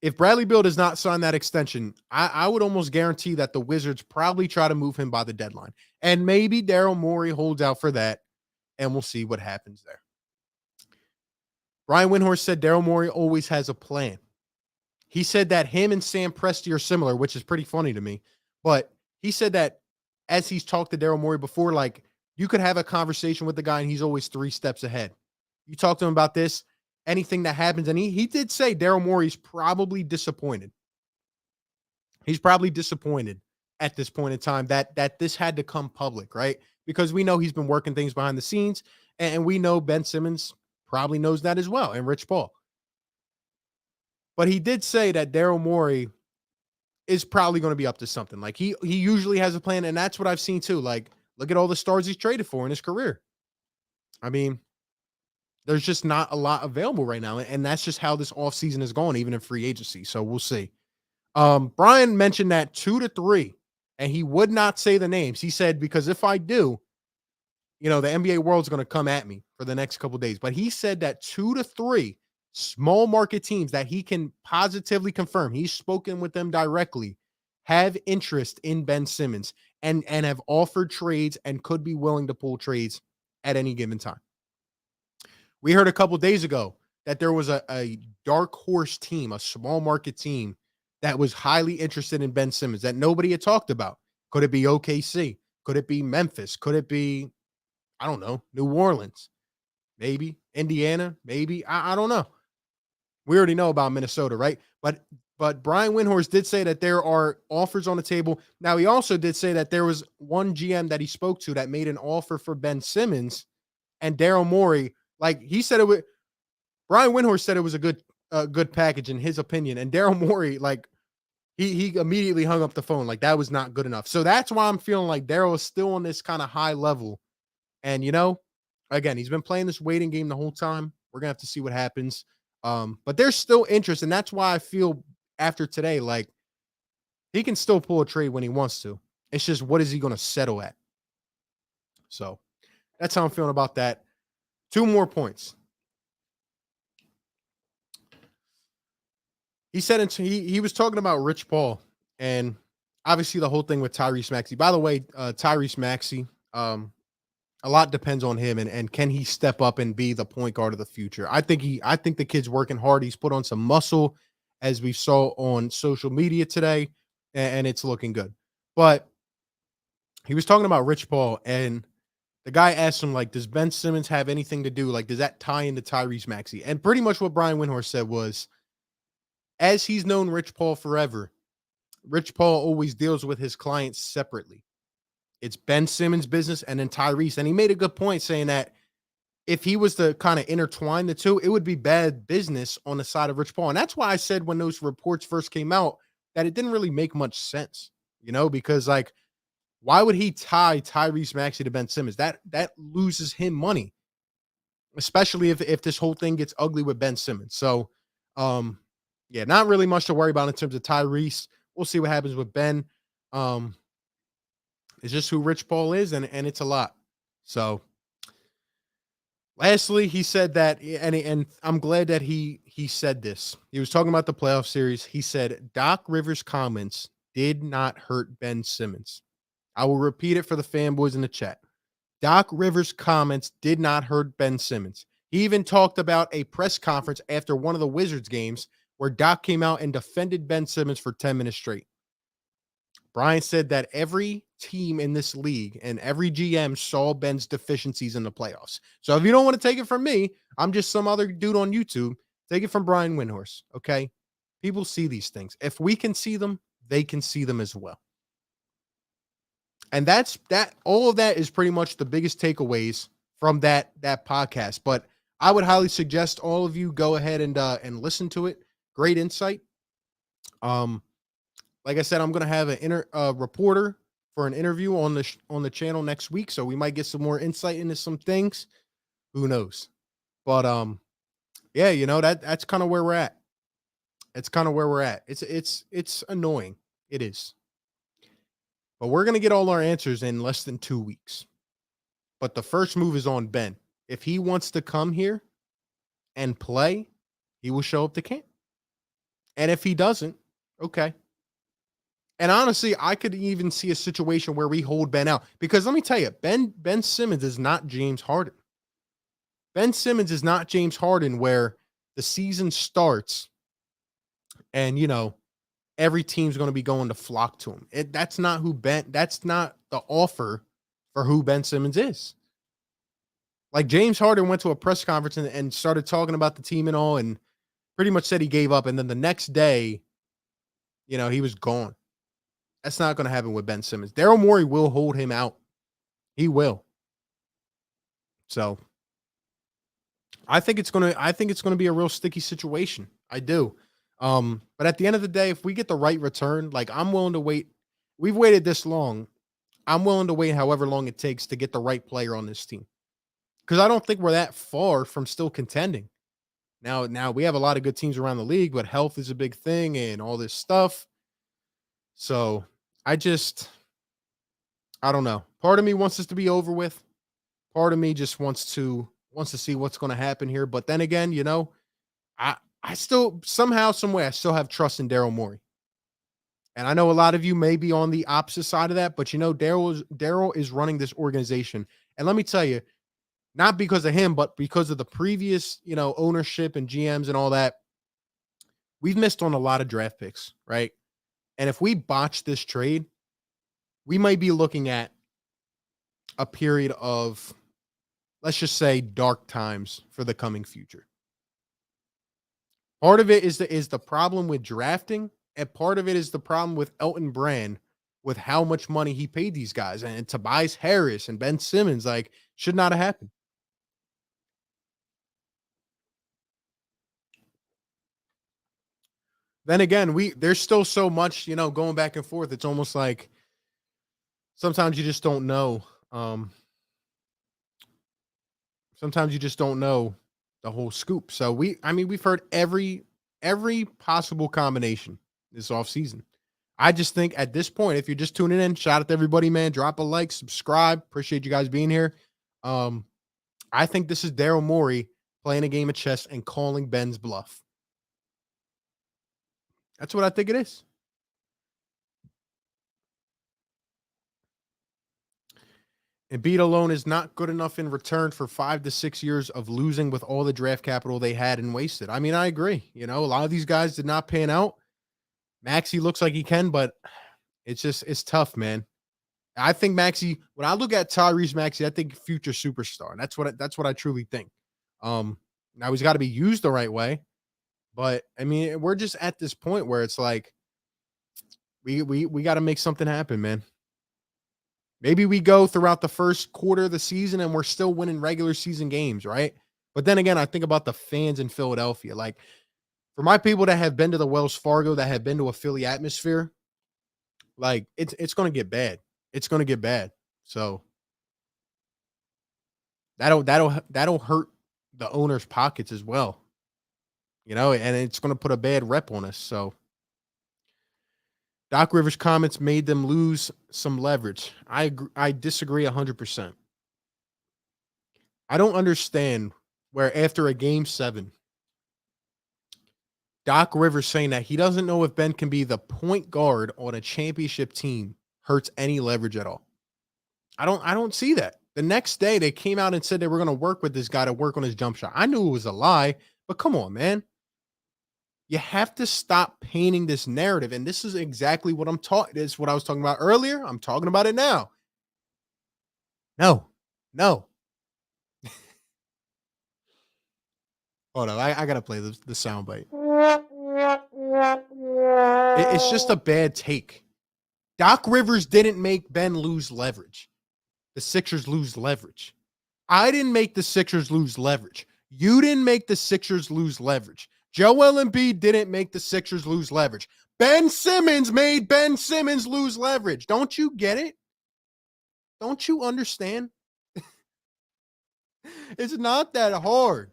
If Bradley Beal does not sign that extension, I would almost guarantee that the Wizards probably try to move him by the deadline. And maybe Daryl Morey holds out for that, and we'll see what happens there. Brian Windhorst said Daryl Morey always has a plan. He said that him and Sam Presti are similar, which is pretty funny to me. But he said that as he's talked to Daryl Morey before, like, you could have a conversation with the guy and he's always 3 steps ahead. You talk to him about this, anything that happens, and he did say Daryl Morey's probably disappointed. He's probably disappointed at this point in time that this had to come public, right? Because we know he's been working things behind the scenes, and we know Ben Simmons probably knows that as well, and Rich Paul. But he did say that Daryl Morey is probably going to be up to something. Like, he usually has a plan, and that's what I've seen too. Like, look at all the stars he's traded for in his career. I mean, there's just not a lot available right now, and that's just how this offseason is going, even in free agency. So we'll see. Brian mentioned that 2 to 3, and he would not say the names. He said, because if I do, the NBA world's going to come at me for the next couple of days. But he said that 2 to 3 small market teams that he can positively confirm, he's spoken with them directly, have interest in Ben Simmons and have offered trades and could be willing to pull trades at any given time. We heard a couple days ago that there was a dark horse team, a small market team that was highly interested in Ben Simmons that nobody had talked about. Could it be OKC? Could it be Memphis? Could it be, I don't know, New Orleans? Maybe Indiana? Maybe. I don't know. We already know about Minnesota, right? But Brian Windhorst did say that there are offers on the table. Now, he also did say that there was one GM that he spoke to that made an offer for Ben Simmons, and Daryl Morey, like, he said it was, Brian Windhorst said it was a good package in his opinion, and Daryl Morey, like, he immediately hung up the phone. Like, that was not good enough. So that's why I'm feeling like Daryl is still on this kind of high level. And, again, he's been playing this waiting game the whole time. We're going to have to see what happens. But there's still interest, and that's why I feel after today, like, he can still pull a trade when he wants to. It's just, what is he going to settle at? So that's how I'm feeling about that. 2 more points. He said he was talking about Rich Paul, and obviously the whole thing with Tyrese Maxey. By the way, Tyrese Maxey, a lot depends on him, and can he step up and be the point guard of the future? I think the kid's working hard. He's put on some muscle, as we saw on social media today, and it's looking good. But he was talking about Rich Paul, and the guy asked him, like, does Ben Simmons have anything to do? Like, does that tie into Tyrese Maxey? And pretty much what Brian Windhorst said was, as he's known Rich Paul forever, Rich Paul always deals with his clients separately. It's Ben Simmons' business and then Tyrese. And he made a good point saying that if he was to kind of intertwine the two, it would be bad business on the side of Rich Paul. And that's why I said when those reports first came out that it didn't really make much sense, because like, why would he tie Tyrese Maxey to Ben Simmons? That loses him money, especially if this whole thing gets ugly with Ben Simmons. So, yeah, not really much to worry about in terms of Tyrese. We'll see what happens with Ben. It's just who Rich Paul is, and it's a lot. So, lastly, he said that, and I'm glad that he said this. He was talking about the playoff series. He said Doc Rivers' comments did not hurt Ben Simmons. I will repeat it for the fanboys in the chat. Doc Rivers' comments did not hurt Ben Simmons. He even talked about a press conference after one of the Wizards games where Doc came out and defended Ben Simmons for 10 minutes straight. Brian said that every team in this league and every GM saw Ben's deficiencies in the playoffs. So if you don't want to take it from me, I'm just some other dude on YouTube. Take it from Brian Windhorst, okay? People see these things. If we can see them, they can see them as well. And that's that. All of that is pretty much the biggest takeaways from that podcast. But I would highly suggest all of you go ahead and listen to it. Great insight. Like I said, I'm going to have a reporter for an interview on the channel next week, so we might get some more insight into some things. Who knows? But yeah, that's kind of where we're at. It's kind of where we're at. It's annoying. It is. But we're going to get all our answers in less than 2 weeks. But the first move is on Ben. If he wants to come here and play, he will show up to camp. And if he doesn't, okay. And honestly, I could even see a situation where we hold Ben out. Because let me tell you, Ben Simmons is not James Harden. Ben Simmons is not James Harden where the season starts and, every team's going to be going to flock to him. That's not the offer for who Ben Simmons is. Like James Harden went to a press conference and started talking about the team and all, and pretty much said he gave up. And then the next day, he was gone. That's not going to happen with Ben Simmons. Daryl Morey will hold him out. He will. So I think it's going to be a real sticky situation. I do. But at the end of the day, if we get the right return, like I'm willing to wait. We've waited this long. I'm willing to wait however long it takes to get the right player on this team. Because I don't think we're that far from still contending. Now we have a lot of good teams around the league, but health is a big thing and all this stuff. So I don't know. Part of me wants this to be over with. Part of me just wants to see what's going to happen here. But then again, I still somehow, some way, I still have trust in Daryl Morey. And I know a lot of you may be on the opposite side of that, but Daryl is running this organization. And let me tell you, not because of him, but because of the previous, ownership and GMs and all that, we've missed on a lot of draft picks, right? And if we botch this trade, we might be looking at a period of, let's just say, dark times for the coming future. Part of it is the problem with drafting, and part of it is the problem with Elton Brand, with how much money he paid these guys, and Tobias Harris and Ben Simmons, like, should not have happened. Then again, there's still so much, going back and forth. It's almost like sometimes you just don't know. Sometimes you just don't know the whole scoop. So we've heard every possible combination this offseason. I just think at this point, if you're just tuning in, shout out to everybody, man. Drop a like, subscribe. Appreciate you guys being here. I think this is Daryl Morey playing a game of chess and calling Ben's bluff. That's what I think it is. Embiid alone is not good enough in return for 5 to 6 years of losing with all the draft capital they had and wasted. I mean, I agree. A lot of these guys did not pan out. Maxey looks like he can, but it's tough, man. I think Maxey, when I look at Tyrese Maxey, I think future superstar. And that's what I truly think. Now he's got to be used the right way. But I mean, we're just at this point where it's like We got to make something happen, man. Maybe we go throughout the first quarter of the season and we're still winning regular season games, right? But then again, I think about the fans in Philadelphia. Like, for my people that have been to the Wells Fargo, that have been to a Philly atmosphere, like it's going to get bad. It's going to get bad. So that'll hurt the owner's pockets as well, and it's going to put a bad rep on us. So Doc Rivers' comments made them lose some leverage. I disagree 100%. I don't understand where after a game 7, Doc Rivers saying that he doesn't know if Ben can be the point guard on a championship team hurts any leverage at all. I don't see that. The next day they came out and said they were going to work with this guy to work on his jump shot. I knew it was a lie, but come on, man. You have to stop painting this narrative. And this is exactly what I'm talking. This is what I was talking about earlier. I'm talking about it now. No. Hold on. I got to play the soundbite. It's just a bad take. Doc Rivers didn't make Ben lose leverage. The Sixers lose leverage. I didn't make the Sixers lose leverage. You didn't make the Sixers lose leverage. Joelle Embiid didn't make the Sixers lose leverage. Ben Simmons made Ben Simmons lose leverage. Don't you get it? Don't you understand? It's not that hard.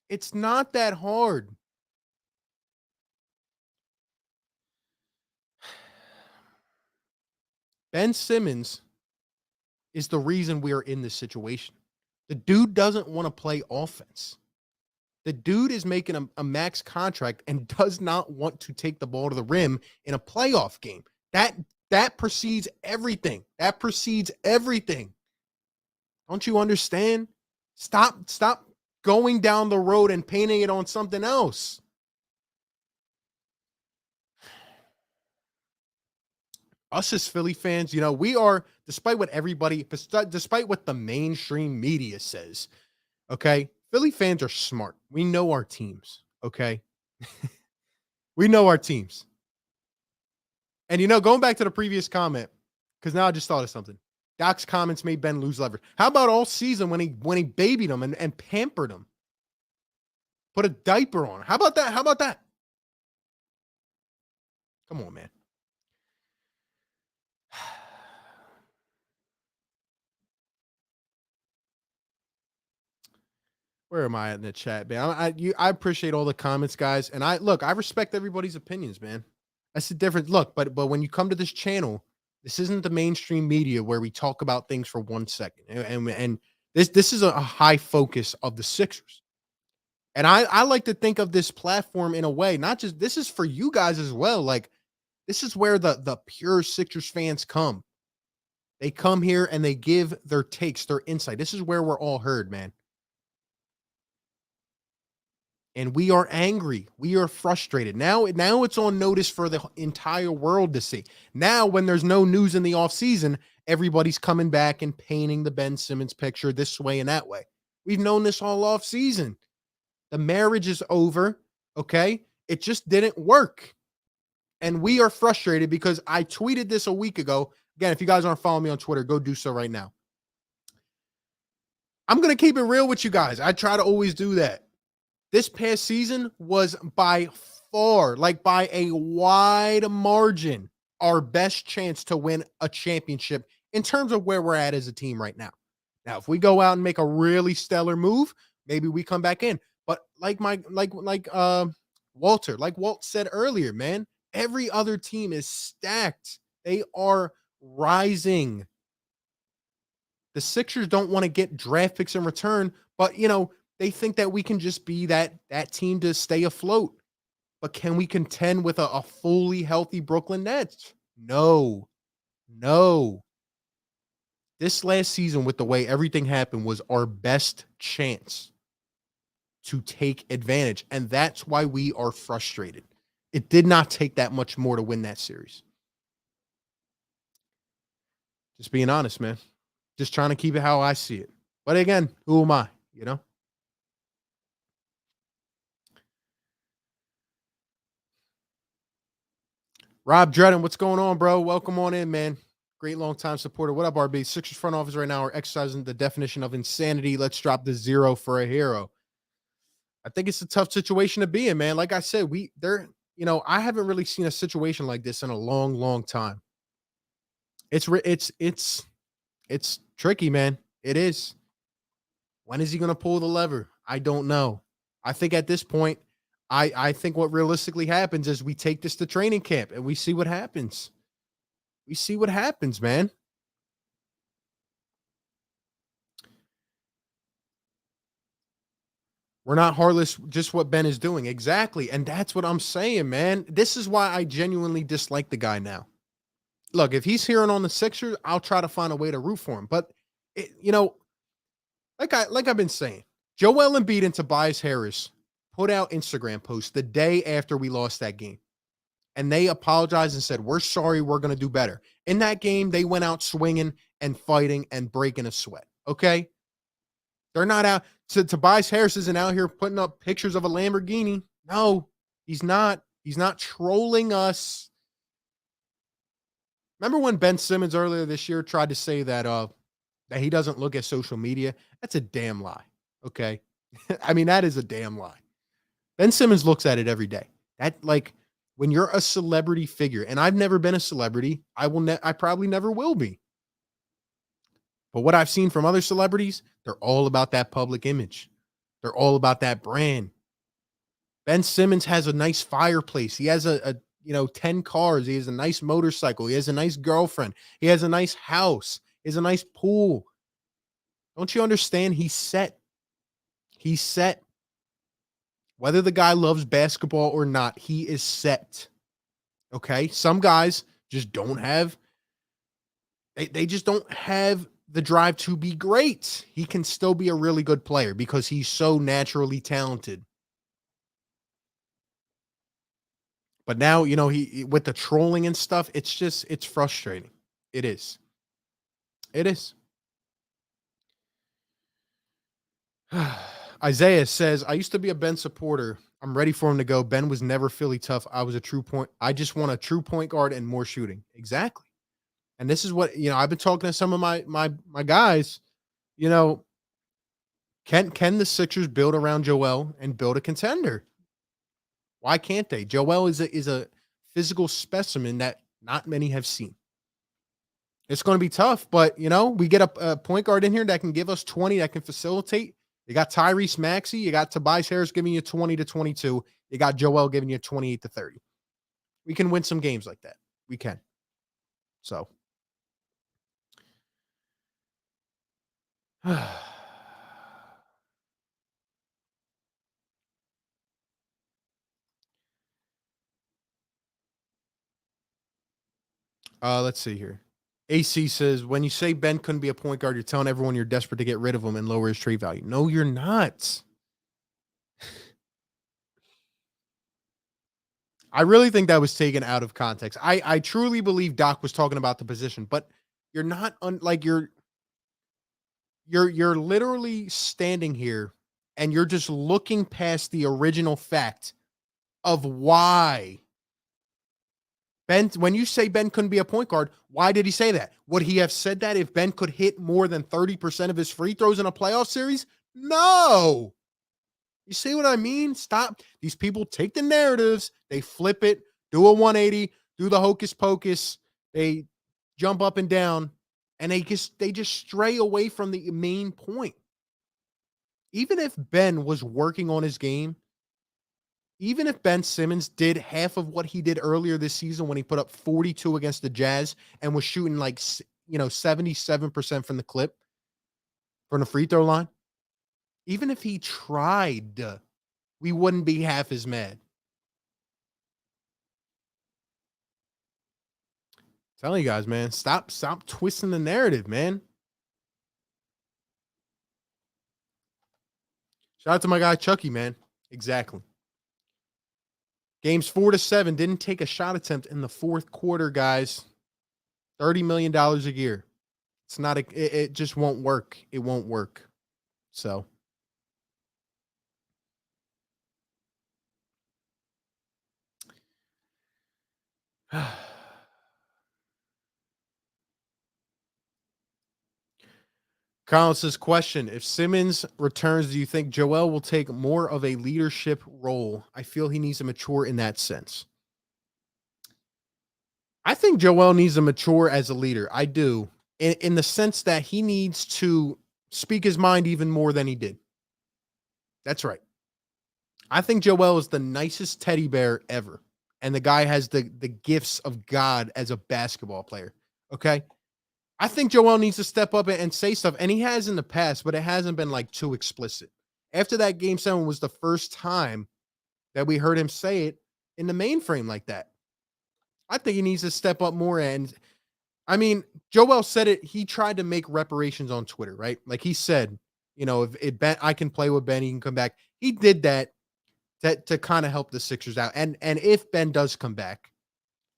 It's not that hard. Ben Simmons is the reason we are in this situation. The dude doesn't want to play offense. The dude is making a max contract and does not want to take the ball to the rim in a playoff game. That precedes everything. That precedes everything. Don't you understand? Stop going down the road and painting it on something else. Us as Philly fans, we are, despite what the mainstream media says, okay, Philly fans are smart. We know our teams, okay? We know our teams. And, going back to the previous comment, because now I just thought of something. Doc's comments made Ben lose leverage. How about all season when he babied him and pampered him? Put a diaper on. How about that? Come on, man. Where am I at in the chat, man? I appreciate all the comments, guys. And I respect everybody's opinions, man. That's the difference. Look, but when you come to this channel, this isn't the mainstream media where we talk about things for 1 second. And this is a high focus of the Sixers. And I like to think of this platform in a way, not just, this is for you guys as well. Like, this is where the pure Sixers fans come. They come here and they give their takes, their insight. This is where we're all heard, man. And we are angry. We are frustrated. Now it's on notice for the entire world to see. Now, when there's no news in the offseason, everybody's coming back and painting the Ben Simmons picture this way and that way. We've known this all offseason. The marriage is over, okay? It just didn't work. And we are frustrated because I tweeted this a week ago. Again, if you guys aren't following me on Twitter, go do so right now. I'm going to keep it real with you guys. I try to always do that. This past season was by far, like by a wide margin, our best chance to win a championship in terms of where we're at as a team right now. Now, if we go out and make a really stellar move, maybe we come back in. But like Walt said earlier, man, every other team is stacked. They are rising. The Sixers don't want to get draft picks in return, but they think that we can just be that team to stay afloat. But can we contend with a fully healthy Brooklyn Nets? No. This last season, with the way everything happened, was our best chance to take advantage. And that's why we are frustrated. It did not take that much more to win that series. Just being honest, man. Just trying to keep it how I see it. But again, who am I? Rob Dredden, what's going on, bro? Welcome on in, man. Great long time supporter. What up, RB? Sixers front office right now are exercising the definition of insanity. Let's drop the zero for a hero. I think it's a tough situation to be in, man. Like I said, I haven't really seen a situation like this in a long, long time. It's tricky, man. It is. When is he going to pull the lever? I don't know. I think at this point, I think what realistically happens is we take this to training camp and we see what happens. We see what happens, man. We're not heartless, just what Ben is doing. Exactly. And that's what I'm saying, man. This is why I genuinely dislike the guy now. Look, if he's hearing on the Sixers, I'll try to find a way to root for him. But it, you know, like I've been saying, Joelle Embiid and Tobias Harris put out Instagram posts the day after we lost that game. And they apologized and said, "We're sorry, we're going to do better." In that game, they went out swinging and fighting and breaking a sweat. Okay? They're not out. Tobias Harris isn't out here putting up pictures of a Lamborghini. No, he's not. He's not trolling us. Remember when Ben Simmons earlier this year tried to say that he doesn't look at social media? That's a damn lie. Okay. I mean, that is a damn lie. Ben Simmons looks at it every day. That, like, when you're a celebrity figure, and I've never been a celebrity, I probably never will be. But what I've seen from other celebrities, they're all about that public image. They're all about that brand. Ben Simmons has a nice fireplace. He has a 10 cars. He has a nice motorcycle. He has a nice girlfriend. He has a nice house. He has a nice pool. Don't you understand? He's set. He's set. Whether the guy loves basketball or not, he is set. Okay? Some guys just don't have they just don't have the drive to be great. He can still be a really good player because he's so naturally talented. But now, he with the trolling and stuff, it's frustrating. It is. It is. Isaiah says, "I used to be a Ben supporter. I'm ready for him to go. Ben was never Philly tough. I just want a true point guard and more shooting." Exactly. And this is what, I've been talking to some of my guys, you know, can the Sixers build around Joelle and build a contender? Why can't they? Joelle is a physical specimen that not many have seen. It's going to be tough, but we get a point guard in here that can give us 20, that can facilitate. You got Tyrese Maxey, you got Tobias Harris giving you 20 to 22. You got Joelle giving you 28 to 30. We can win some games like that. We can. So let's see here. AC says, "When you say Ben couldn't be a point guard, you're telling everyone you're desperate to get rid of him and lower his trade value." No, you're not. I really think that was taken out of context. I truly believe Doc was talking about the position, but you're not you're literally standing here and you're just looking past the original fact of why Ben, when you say Ben couldn't be a point guard, why did he say that? Would he have said that if Ben could hit more than 30% of his free throws in a playoff series? No. You see what I mean? Stop. These people take the narratives, they flip it, do a 180, do the hocus pocus, they jump up and down, and they just stray away from the main point. Even if Ben was working on his game, even if Ben Simmons did half of what he did earlier this season when he put up 42 against the Jazz and was shooting 77% from the clip from the free throw line, even if he tried, we wouldn't be half as mad. Telling you guys, man, stop twisting the narrative, man. Shout out to my guy Chucky, man. Exactly. Games 4-7 didn't take a shot attempt in the fourth quarter, guys. $30 million a year. It's not it just won't work. It won't work. So Collins's question: if Simmons returns, do you think Joelle will take more of a leadership role? I feel he needs to mature in that sense. I think Joelle needs to mature as a leader. I do, in the sense that he needs to speak his mind even more than he did. That's right. I think Joelle is the nicest teddy bear ever. And the guy has the gifts of God as a basketball player. Okay. I think Joelle needs to step up and say stuff. And he has in the past, but it hasn't been like too explicit. After that game 7 was the first time that we heard him say it in the mainframe like that. I think he needs to step up more. And I mean, Joelle said it. He tried to make reparations on Twitter, right? Like he said, if Ben, I can play with Ben, he can come back. He did that to kind of help the Sixers out. And if Ben does come back,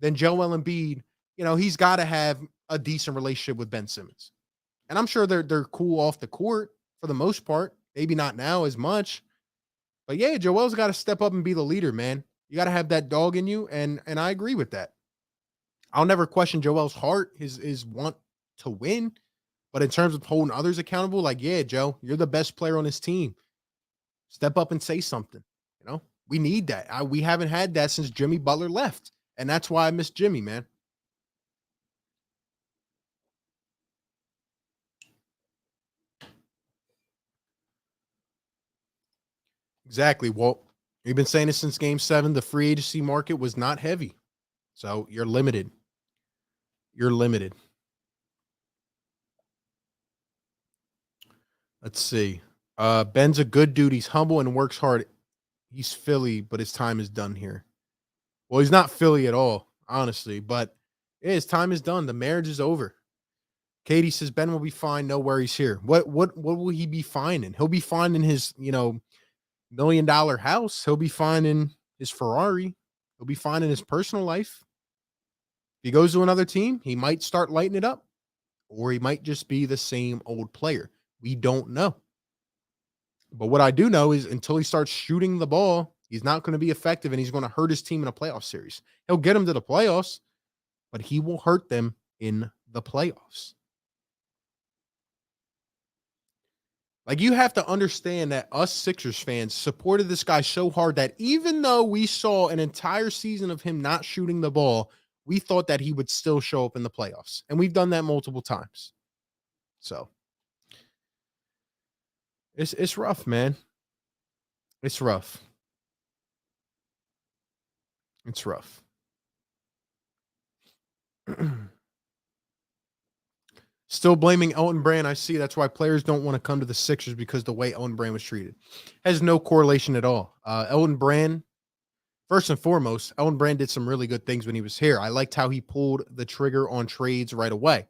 then Joel Embiid, he's got to have a decent relationship with Ben Simmons. And I'm sure they're cool off the court for the most part. Maybe not now as much. But yeah, Joel's got to step up and be the leader, man. You got to have that dog in you, and I agree with that. I'll never question Joel's heart, his want to win. But in terms of holding others accountable, like, yeah, Joe, you're the best player on this team. Step up and say something. We need that. We haven't had that since Jimmy Butler left. And that's why I miss Jimmy, man. Exactly. Well, we've been saying this since game 7. The free agency market was not heavy. So you're limited. You're limited. Let's see. Ben's a good dude. He's humble and works hard. He's Philly, but his time is done here. Well, he's not Philly at all, honestly. But yeah, his time is done. The marriage is over. Katie says Ben will be fine. No worries here. What will he be fine in? He'll be fine in his, $1 million house. He'll be fine in his Ferrari. He'll be fine in his personal life. If he goes to another team, he might start lighting it up, or he might just be the same old player. We don't know. But what I do know is until he starts shooting the ball, he's not going to be effective, and he's going to hurt his team in a playoff series. He'll get them to the playoffs, but he will hurt them in the playoffs. Like, you have to understand that us Sixers fans supported this guy so hard that even though we saw an entire season of him not shooting the ball, we thought that he would still show up in the playoffs. And we've done that multiple times. So it's rough, man. It's rough. It's rough. Still blaming Elton Brand. I see that's why players don't want to come to the Sixers, because the way Elton Brand was treated has no correlation at all. Elton Brand, first and foremost, Elton Brand did some really good things when he was here. I liked how he pulled the trigger on trades right away.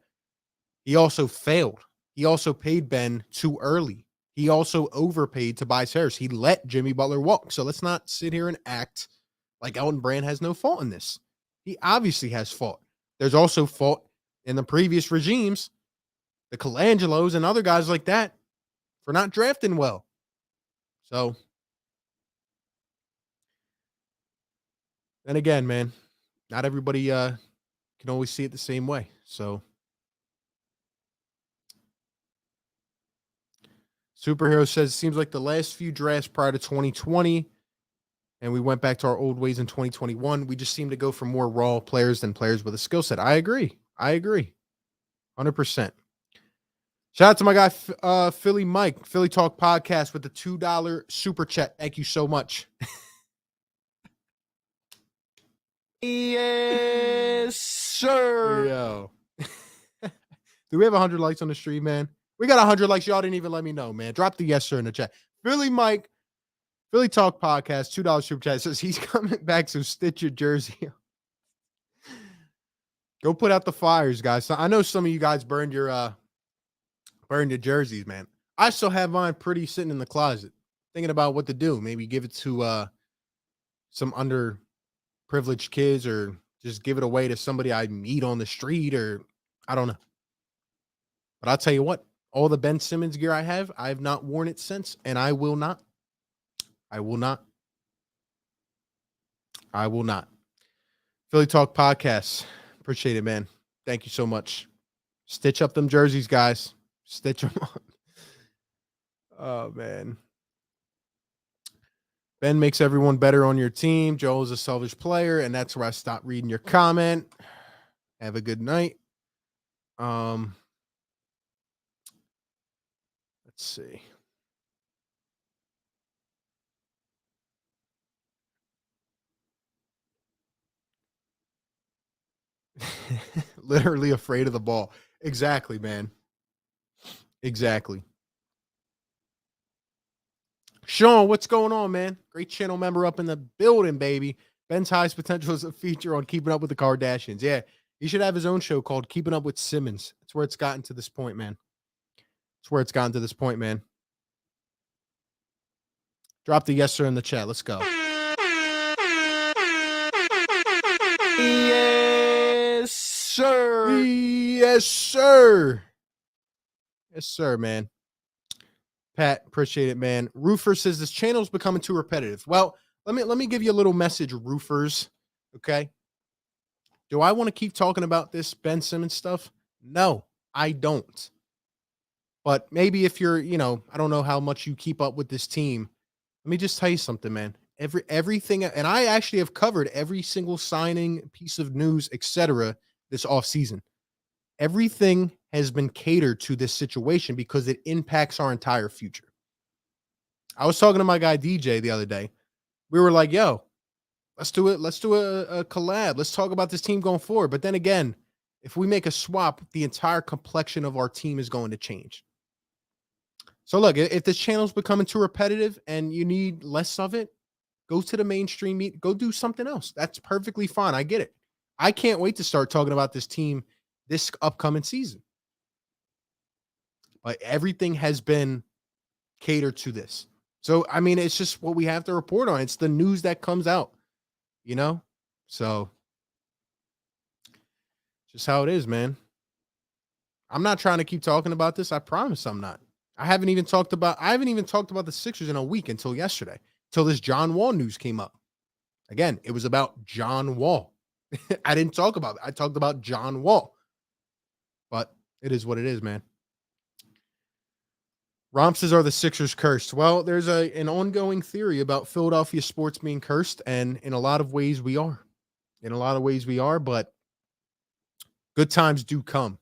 He also failed. He also paid Ben too early. He also overpaid Tobias Harris. He let Jimmy Butler walk. So let's not sit here and act like Elton Brand has no fault in this. He obviously has fault. There's also fault in the previous regimes, the Colangelos and other guys like that, for not drafting well. So, then again, man, not everybody can always see it the same way. So, Superhero says, seems like the last few drafts prior to 2020, and we went back to our old ways in 2021. We just seem to go for more raw players than players with a skill set. I agree. 100%. Shout out to my guy, Philly Mike, Philly Talk Podcast, with the $2 super chat. Thank you so much. Yes, sir. Yo. Do we have 100 likes on the stream, man? We got 100 likes. Y'all didn't even let me know, man. Drop the yes, sir in the chat. Philly Mike, Philly Talk Podcast, $2 super chat, says he's coming back, so stitch your jersey. Go put out the fires, guys. So I know some of you guys burned your jerseys, man. I still have mine pretty sitting in the closet, thinking about what to do. Maybe give it to some underprivileged kids, or just give it away to somebody I meet on the street, or I don't know. But I'll tell you what, all the Ben Simmons gear I have not worn it since, and I will not. I will not. Philly Talk Podcast. Appreciate it, man. Thank you so much. Stitch up them jerseys, guys. Stitch them up. Oh, man. Ben makes everyone better on your team. Joel is a selfish player, and that's where I stopped reading your comment. Have a good night. Let's see. Literally afraid of the ball. Exactly, man. Exactly. Sean, what's going on, man? Great channel member up in the building, baby. Ben's highest potential is a feature on Keeping Up with the Kardashians. Yeah, he should have his own show called Keeping Up with Simmons. That's where it's gotten to this point, man. It's where it's gotten to this point, man. Drop the yes sir in the chat. Let's go. Yes, sir. Yes, sir. Yes, sir, man. Pat, appreciate it, man. Roofer says this channel is becoming too repetitive. Well, let me give you a little message, roofers. Okay. Do I want to keep talking about this Ben Simmons stuff? No, I don't. But maybe if you're, I don't know how much you keep up with this team. Let me just tell you something, man. Everything, and I actually have covered every single signing, piece of news, etc. this offseason. Everything has been catered to this situation because it impacts our entire future. I was talking to my guy DJ the other day. We were like, yo, let's do it. Let's do a collab. Let's talk about this team going forward. But then again, if we make a swap, the entire complexion of our team is going to change. So look, if this channel's becoming too repetitive and you need less of it, go to the mainstream, go do something else. That's perfectly fine. I get it. I can't wait to start talking about this team this upcoming season. But everything has been catered to this. So, I mean, it's just what we have to report on. It's the news that comes out, So, just how it is, man. I'm not trying to keep talking about this. I promise I'm not. I haven't even talked about the Sixers in a week until yesterday, till this John Wall news came up. Again, it was about John Wall. I didn't talk about it. I talked about John Wall. But it is what it is, man. Romps are the Sixers cursed. Well, there's an ongoing theory about Philadelphia sports being cursed, and in a lot of ways we are. In a lot of ways we are, but good times do come,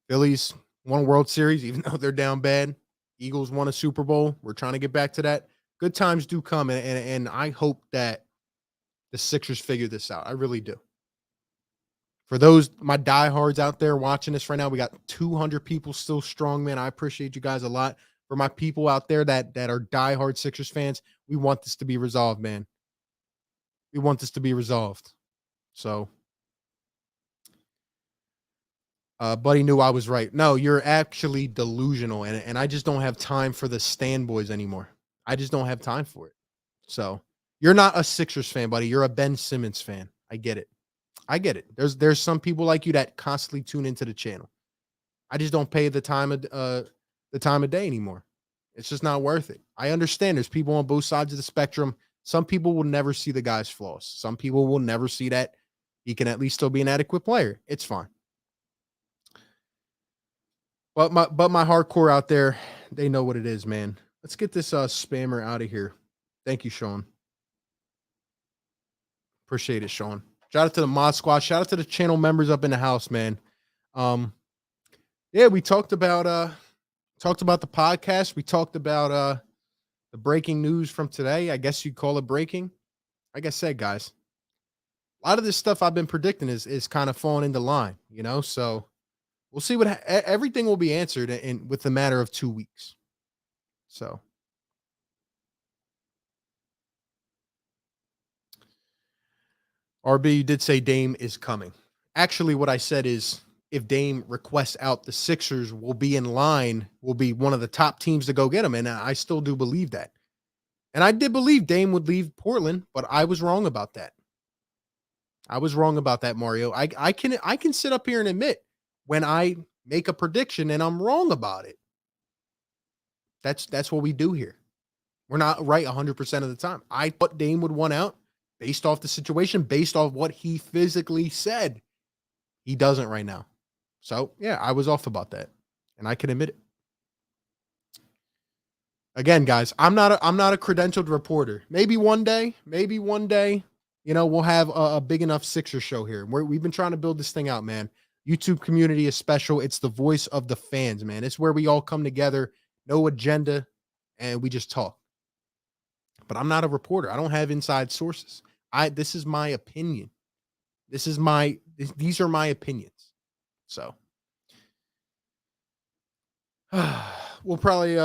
Phillies won a World Series, even though they're down bad. Eagles won a Super Bowl. We're trying to get back to that. Good times do come, and I hope that the Sixers figure this out. I really do. For those, my diehards out there watching this right now, we got 200 people still strong, man. I appreciate you guys a lot. For my people out there that are diehard Sixers fans, we want this to be resolved, man. We want this to be resolved. So, Buddy knew I was right. No, you're actually delusional, and I just don't have time for the Stan boys anymore. I just don't have time for it. So, you're not a Sixers fan, buddy. You're a Ben Simmons fan. I get it. There's some people like you that constantly tune into the channel. I just don't pay the time of day anymore. It's just not worth it. I understand there's people on both sides of the spectrum. Some people will never see the guy's flaws. Some people will never see that he can at least still be an adequate player. It's fine. But my hardcore out there, they know what it is, man. Let's get this spammer out of here. Thank you, Sean. Appreciate it, Sean. Shout out to the mod squad. Shout out to the channel members up in the house, man. Yeah, we talked about the podcast. We talked about the breaking news from today. I guess you'd call it breaking. Like I said, guys, a lot of this stuff I've been predicting is kind of falling into line, So we'll see what everything will be answered in with the matter of 2 weeks. So. RB, you did say Dame is coming. Actually, what I said is if Dame requests out, the Sixers will be in line, will be one of the top teams to go get him. And I still do believe that. And I did believe Dame would leave Portland, but I was wrong about that. I was wrong about that, Mario. I can sit up here and admit when I make a prediction and I'm wrong about it. That's what we do here. We're not right 100% of the time. I thought Dame would want out. based off the situation, based off what he physically said. He doesn't right now. So, yeah, I was off about that, and I can admit it. Again, guys, I'm not a credentialed reporter. Maybe one day, we'll have a big enough Sixer show here. We've been trying to build this thing out, man. YouTube community is special. It's the voice of the fans, man. It's where we all come together, no agenda, and we just talk. But I'm not a reporter. I don't have inside sources. This is my opinion. These are my opinions. So we'll probably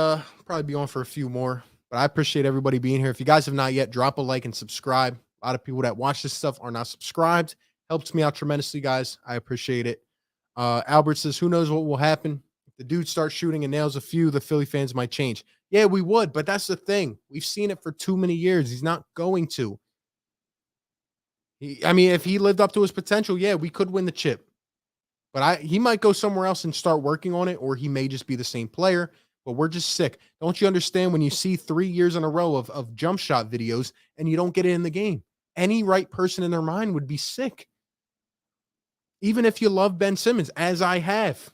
be on for a few more, but I appreciate everybody being here. If you guys have not yet, drop a like and subscribe. A lot of people that watch this stuff are not subscribed. Helps me out tremendously, guys. I appreciate it. Albert says, who knows what will happen? If the dude starts shooting and nails a few, the Philly fans might change. Yeah, we would, but that's the thing. We've seen it for too many years. He's not going to. If he lived up to his potential, yeah, we could win the chip. But he might go somewhere else and start working on it, or he may just be the same player. But we're just sick. Don't you understand when you see 3 years in a row of jump shot videos and you don't get it in the game? Any right person in their mind would be sick. Even if you love Ben Simmons, as I have.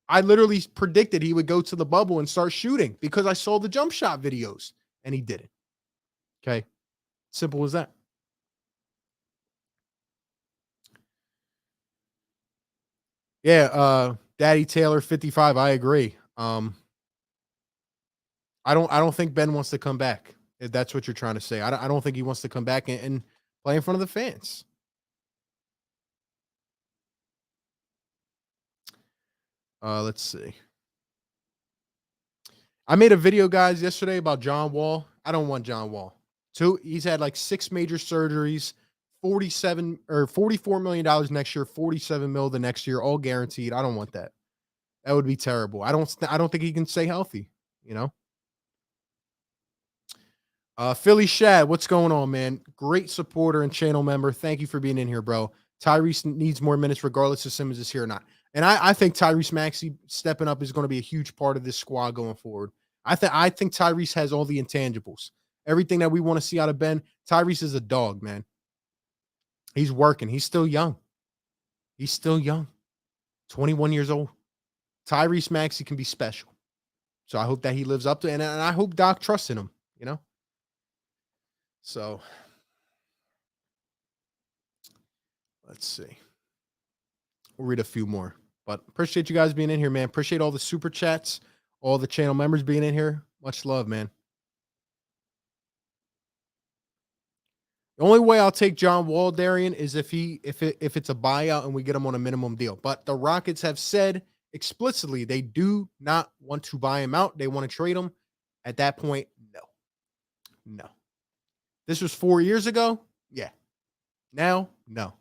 I literally predicted he would go to the bubble and start shooting because I saw the jump shot videos, and he didn't. Okay? Simple as that. Yeah, Daddy Taylor 55, I agree. I don't think Ben wants to come back. If that's what you're trying to say. I don't think he wants to come back and play in front of the fans. Let's see. I made a video, guys, yesterday about John Wall. I don't want John Wall. He's had like 6 major surgeries, $44 million next year, $47 million the next year, all guaranteed. I don't want that. That would be terrible. I don't think he can stay healthy, Philly Shad, what's going on, man? Great supporter and channel member. Thank you for being in here, bro. Tyrese needs more minutes regardless if Simmons is here or not. And I think Tyrese Maxey stepping up is going to be a huge part of this squad going forward. I think Tyrese has all the intangibles. Everything that we want to see out of Ben. Tyrese is a dog, man. He's working. He's still young. 21 years old. Tyrese Maxey can be special. So I hope that he lives up to it. And I hope Doc trusts in him, So let's see. We'll read a few more. But appreciate you guys being in here, man. Appreciate all the super chats, all the channel members being in here. Much love, man. The only way I'll take John Wall, Darian, is if it's a buyout and we get him on a minimum deal. But the Rockets have said explicitly they do not want to buy him out. They want to trade him. At that point, no. This was 4 years ago. Yeah. Now, no.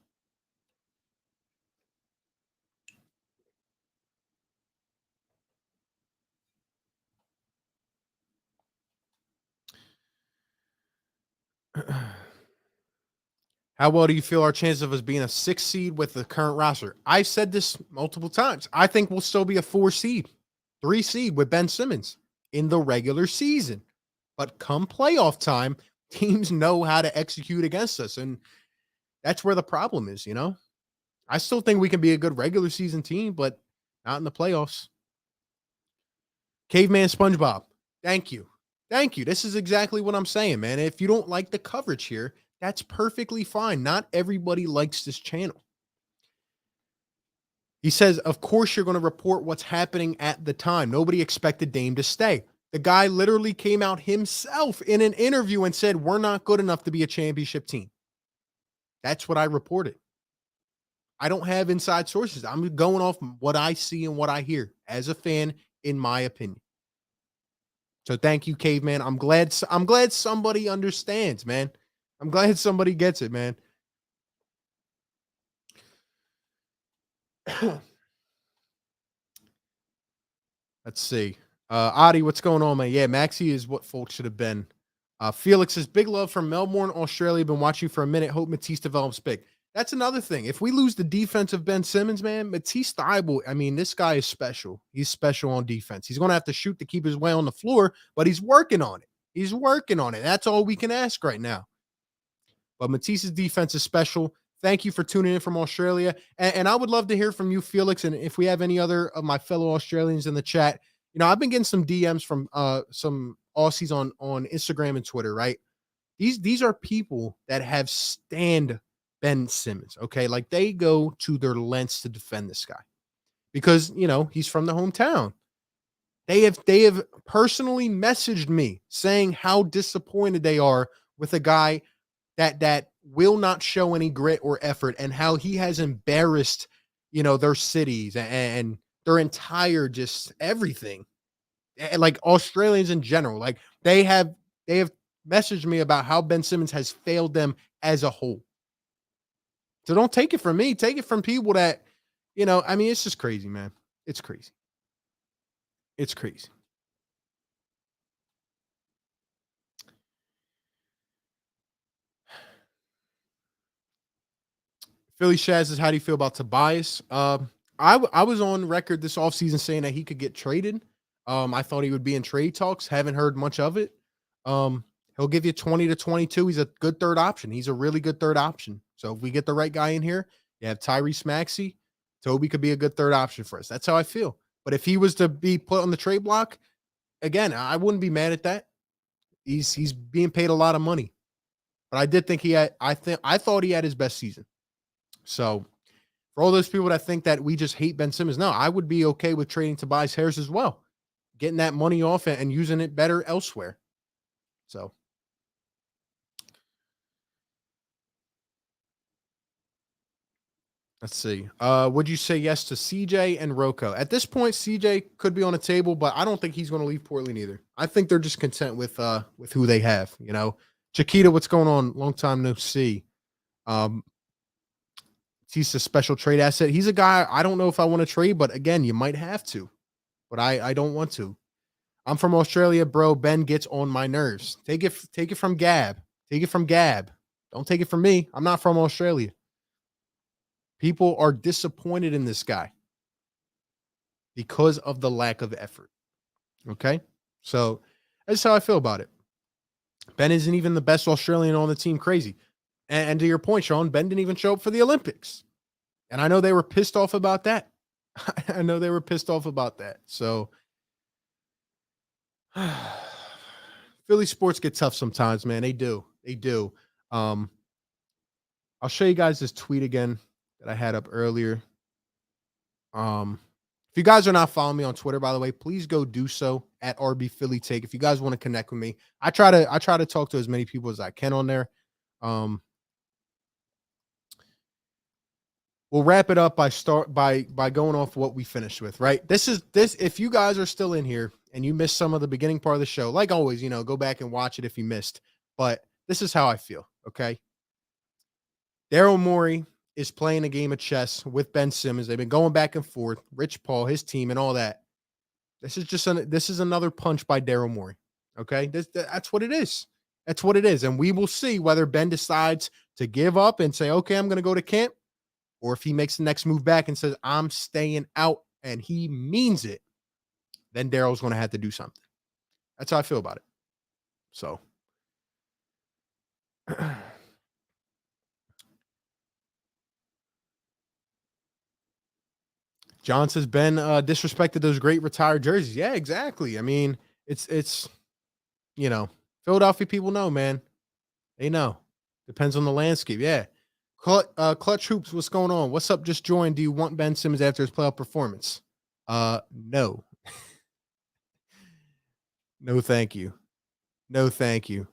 How well do you feel our chances of us being a 6 seed with the current roster? I've said this multiple times. I think we'll still be a 4 seed, 3 seed with Ben Simmons in the regular season. But come playoff time, teams know how to execute against us. And that's where the problem is, I still think we can be a good regular season team, but not in the playoffs. Caveman SpongeBob, thank you. This is exactly what I'm saying, man. If you don't like the coverage here, that's perfectly fine. Not everybody likes this channel. He says, of course, you're going to report what's happening at the time. Nobody expected Dame to stay. The guy literally came out himself in an interview and said, we're not good enough to be a championship team. That's what I reported. I don't have inside sources. I'm going off what I see and what I hear as a fan, in my opinion. So thank you, Caveman. I'm glad somebody understands, man. I'm glad somebody gets it, man. Let's see. Adi, what's going on, man? Yeah, Maxey is what folks should have been. Felix says, big love from Melbourne, Australia. Been watching for a minute. Hope Matisse develops big. That's another thing. If we lose the defense of Ben Simmons, man, Matisse Thybulle, this guy is special. He's special on defense. He's going to have to shoot to keep his way on the floor, but he's working on it. That's all we can ask right now. But Matisse's defense is special. Thank you for tuning in from Australia. And I would love to hear from you, Felix. And if we have any other of my fellow Australians in the chat, I've been getting some DMs from some Aussies on Instagram and Twitter, right? These are people that have stand Ben Simmons, okay? Like they go to their lengths to defend this guy because, he's from the hometown. They have personally messaged me saying how disappointed they are with a guy that will not show any grit or effort and how he has embarrassed, their cities and their entire just everything. And like Australians in general, like they have messaged me about how Ben Simmons has failed them as a whole. So don't take it from me. Take it from people that, it's just crazy, man. It's crazy. It's crazy. Philly Shaz says, how do you feel about Tobias? I was on record this offseason saying that he could get traded. I thought he would be in trade talks. Haven't heard much of it. He'll give you 20 to 22. He's a good third option. He's a really good third option. So if we get the right guy in here, you have Tyrese Maxey. Toby could be a good third option for us. That's how I feel. But if he was to be put on the trade block, again, I wouldn't be mad at that. He's being paid a lot of money. But I did think I thought he had his best season. So for all those people that think that we just hate Ben Simmons, no, I would be okay with trading Tobias Harris as well. Getting that money off and using it better elsewhere. So let's see. Would you say yes to CJ and Rocco? At this point, CJ could be on the table, but I don't think he's going to leave Portland either. I think they're just content with who they have. Chiquita, what's going on? Long time no see. He's a special trade asset. He's a guy I don't know if I want to trade, but again, you might have to. But I don't want to. I'm from Australia, bro. Ben gets on my nerves. Take it from Gab. Take it from Gab. Don't take it from me. I'm not from Australia. People are disappointed in this guy because of the lack of effort. Okay? So that's how I feel about it. Ben isn't even the best Australian on the team. Crazy. And to your point, Sean, Ben didn't even show up for the Olympics. And I know they were pissed off about that. So Philly sports get tough sometimes, man. They do. I'll show you guys this tweet again that I had up earlier. If you guys are not following me on Twitter, by the way, please go do so at RB Philly Take. If you guys want to connect with me, I try to talk to as many people as I can on there. We'll wrap it up by going off what we finished with, right? This if you guys are still in here and you missed some of the beginning part of the show, like always, go back and watch it if you missed. But this is how I feel, okay? Daryl Morey is playing a game of chess with Ben Simmons. They've been going back and forth. Rich Paul, his team, and all that. This is another punch by Daryl Morey, okay? That's what it is. That's what it is. And we will see whether Ben decides to give up and say, okay, I'm going to go to camp, or if he makes the next move back and says, I'm staying out, and he means it, then Daryl's going to have to do something. That's how I feel about it. So, John says, Ben disrespected those great retired jerseys. Yeah, exactly. I mean, it's Philadelphia people know, man. They know. Depends on the landscape. Yeah. Clutch Hoops, what's going on? What's up? Just joined. Do you want Ben Simmons after his playoff performance? No. No, thank you. No, thank you.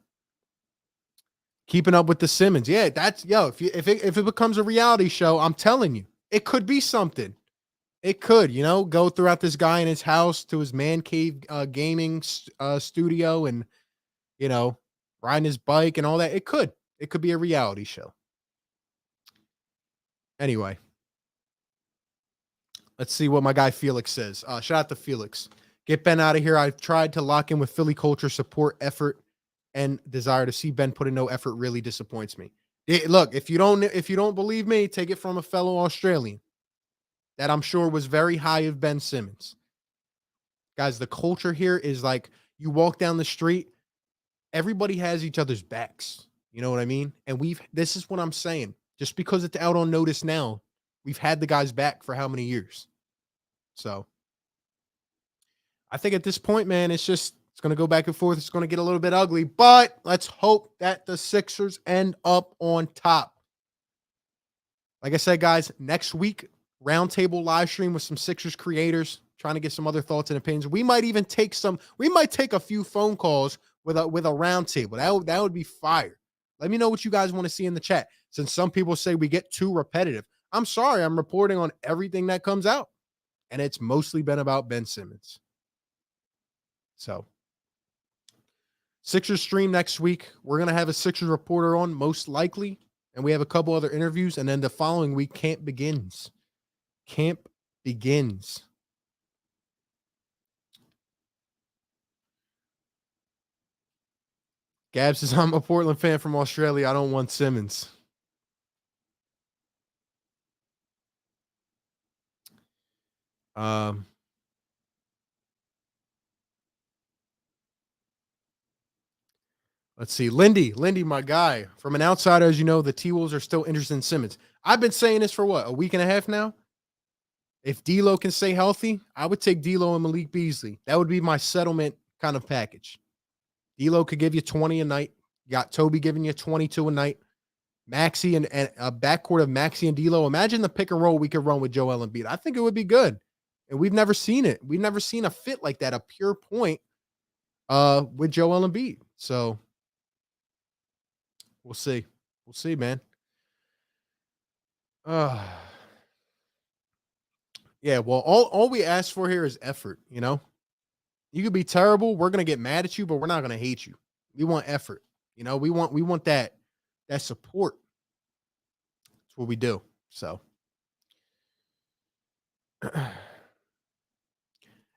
Keeping up with the Simmons. Yeah, that's if it becomes a reality show, I'm telling you, it could be something. It could, go throughout this guy in his house to his man cave gaming studio and, riding his bike and all that. It could be a reality show. Anyway, let's see what my guy Felix says. Shout out to Felix. Get Ben out of here. I've tried to lock in with Philly culture, support, effort, and desire to see Ben put in no effort really disappoints me. Look, if you don't believe me, take it from a fellow Australian that I'm sure was very high of Ben Simmons. Guys, the culture here is like you walk down the street, everybody has each other's backs. You know what I mean? And this is what I'm saying. Just because it's out on notice now, we've had the guys back for how many years? So I think at this point, man, it's going to go back and forth. It's going to get a little bit ugly, but let's hope that the Sixers end up on top. Like I said, guys, next week, roundtable live stream with some Sixers creators, trying to get some other thoughts and opinions. We might take a few phone calls with a roundtable. That would be fire. Let me know what you guys want to see in the chat. Since some people say we get too repetitive, I'm sorry. I'm reporting on everything that comes out, and it's mostly been about Ben Simmons. So, Sixers stream next week. We're going to have a Sixers reporter on, most likely, and we have a couple other interviews, and then the following week, camp begins. Camp begins. Gab says, I'm a Portland fan from Australia. I don't want Simmons. Let's see. Lindy, my guy. From an outsider, as you know, the T-Wolves are still interested in Simmons. I've been saying this for a week and a half now? If D'Lo can stay healthy, I would take D'Lo and Malik Beasley. That would be my settlement kind of package. D'Lo could give you 20 a night. You got Toby giving you 22 a night. Maxey and a backcourt of Maxey and D'Lo. Imagine the pick and roll we could run with Joelle and Beal. I think it would be good. And we've never seen it. We've never seen a fit like that, a pure point with Joelle and Beal. So we'll see. We'll see, man. Yeah, well, all we ask for here is effort, you know? You could be terrible. We're going to get mad at you, but we're not going to hate you. We want effort. You know, we want that support. That's what we do. So,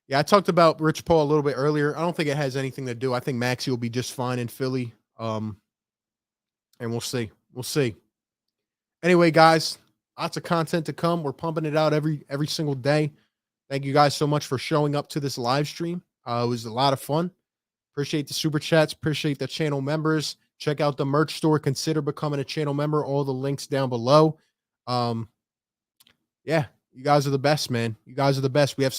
yeah, I talked about Rich Paul a little bit earlier. I don't think it has anything to do. I think Maxey will be just fine in Philly. And we'll see. We'll see. Anyway, guys, lots of content to come. We're pumping it out every single day. Thank you guys so much for showing up to this live stream. It was a lot of fun. Appreciate the super chats. Appreciate the channel members. Check out the merch store. Consider becoming a channel member. All the links down below. Yeah, you guys are the best, man. You guys are the best. We have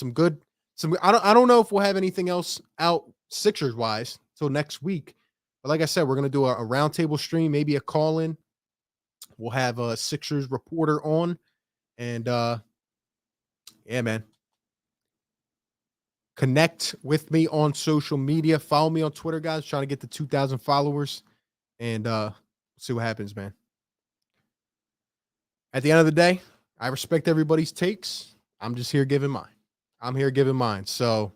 I don't know if we'll have anything else out Sixers wise till next week. But like I said, we're going to do a roundtable stream, maybe a call in. We'll have a Sixers reporter on. And yeah, man. Connect with me on social media. Follow me on Twitter, guys. Trying to get to 2,000 followers. And see what happens, man. At the end of the day, I respect everybody's takes. I'm just here giving mine. So,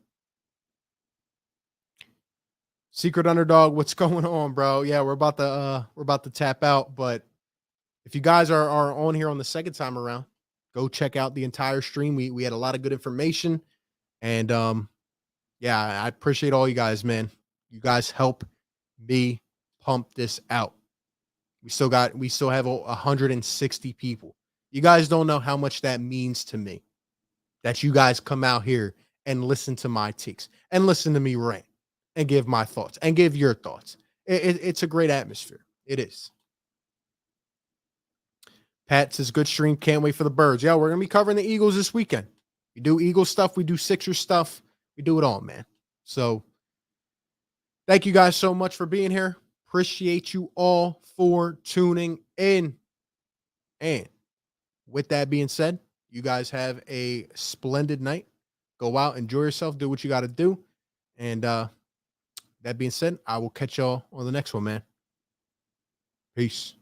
Secret Underdog, what's going on, bro? Yeah, we're about to tap out. But if you guys are on here on the second time around, go check out the entire stream. We had a lot of good information. And yeah, I appreciate all you guys, man. You guys help me pump this out. We still have 160 people. You guys don't know how much that means to me. That you guys come out here and listen to my takes and listen to me rant and give my thoughts and give your thoughts. It's a great atmosphere. It is. Pat says, good stream. Can't wait for the birds. Yeah, we're going to be covering the Eagles this weekend. We do Eagle stuff. We do Sixers stuff. We do it all, man. So thank you guys so much for being here. Appreciate you all for tuning in. And with that being said, you guys have a splendid night. Go out, enjoy yourself, do what you got to do. And that being said, I will catch y'all on the next one, man. Peace.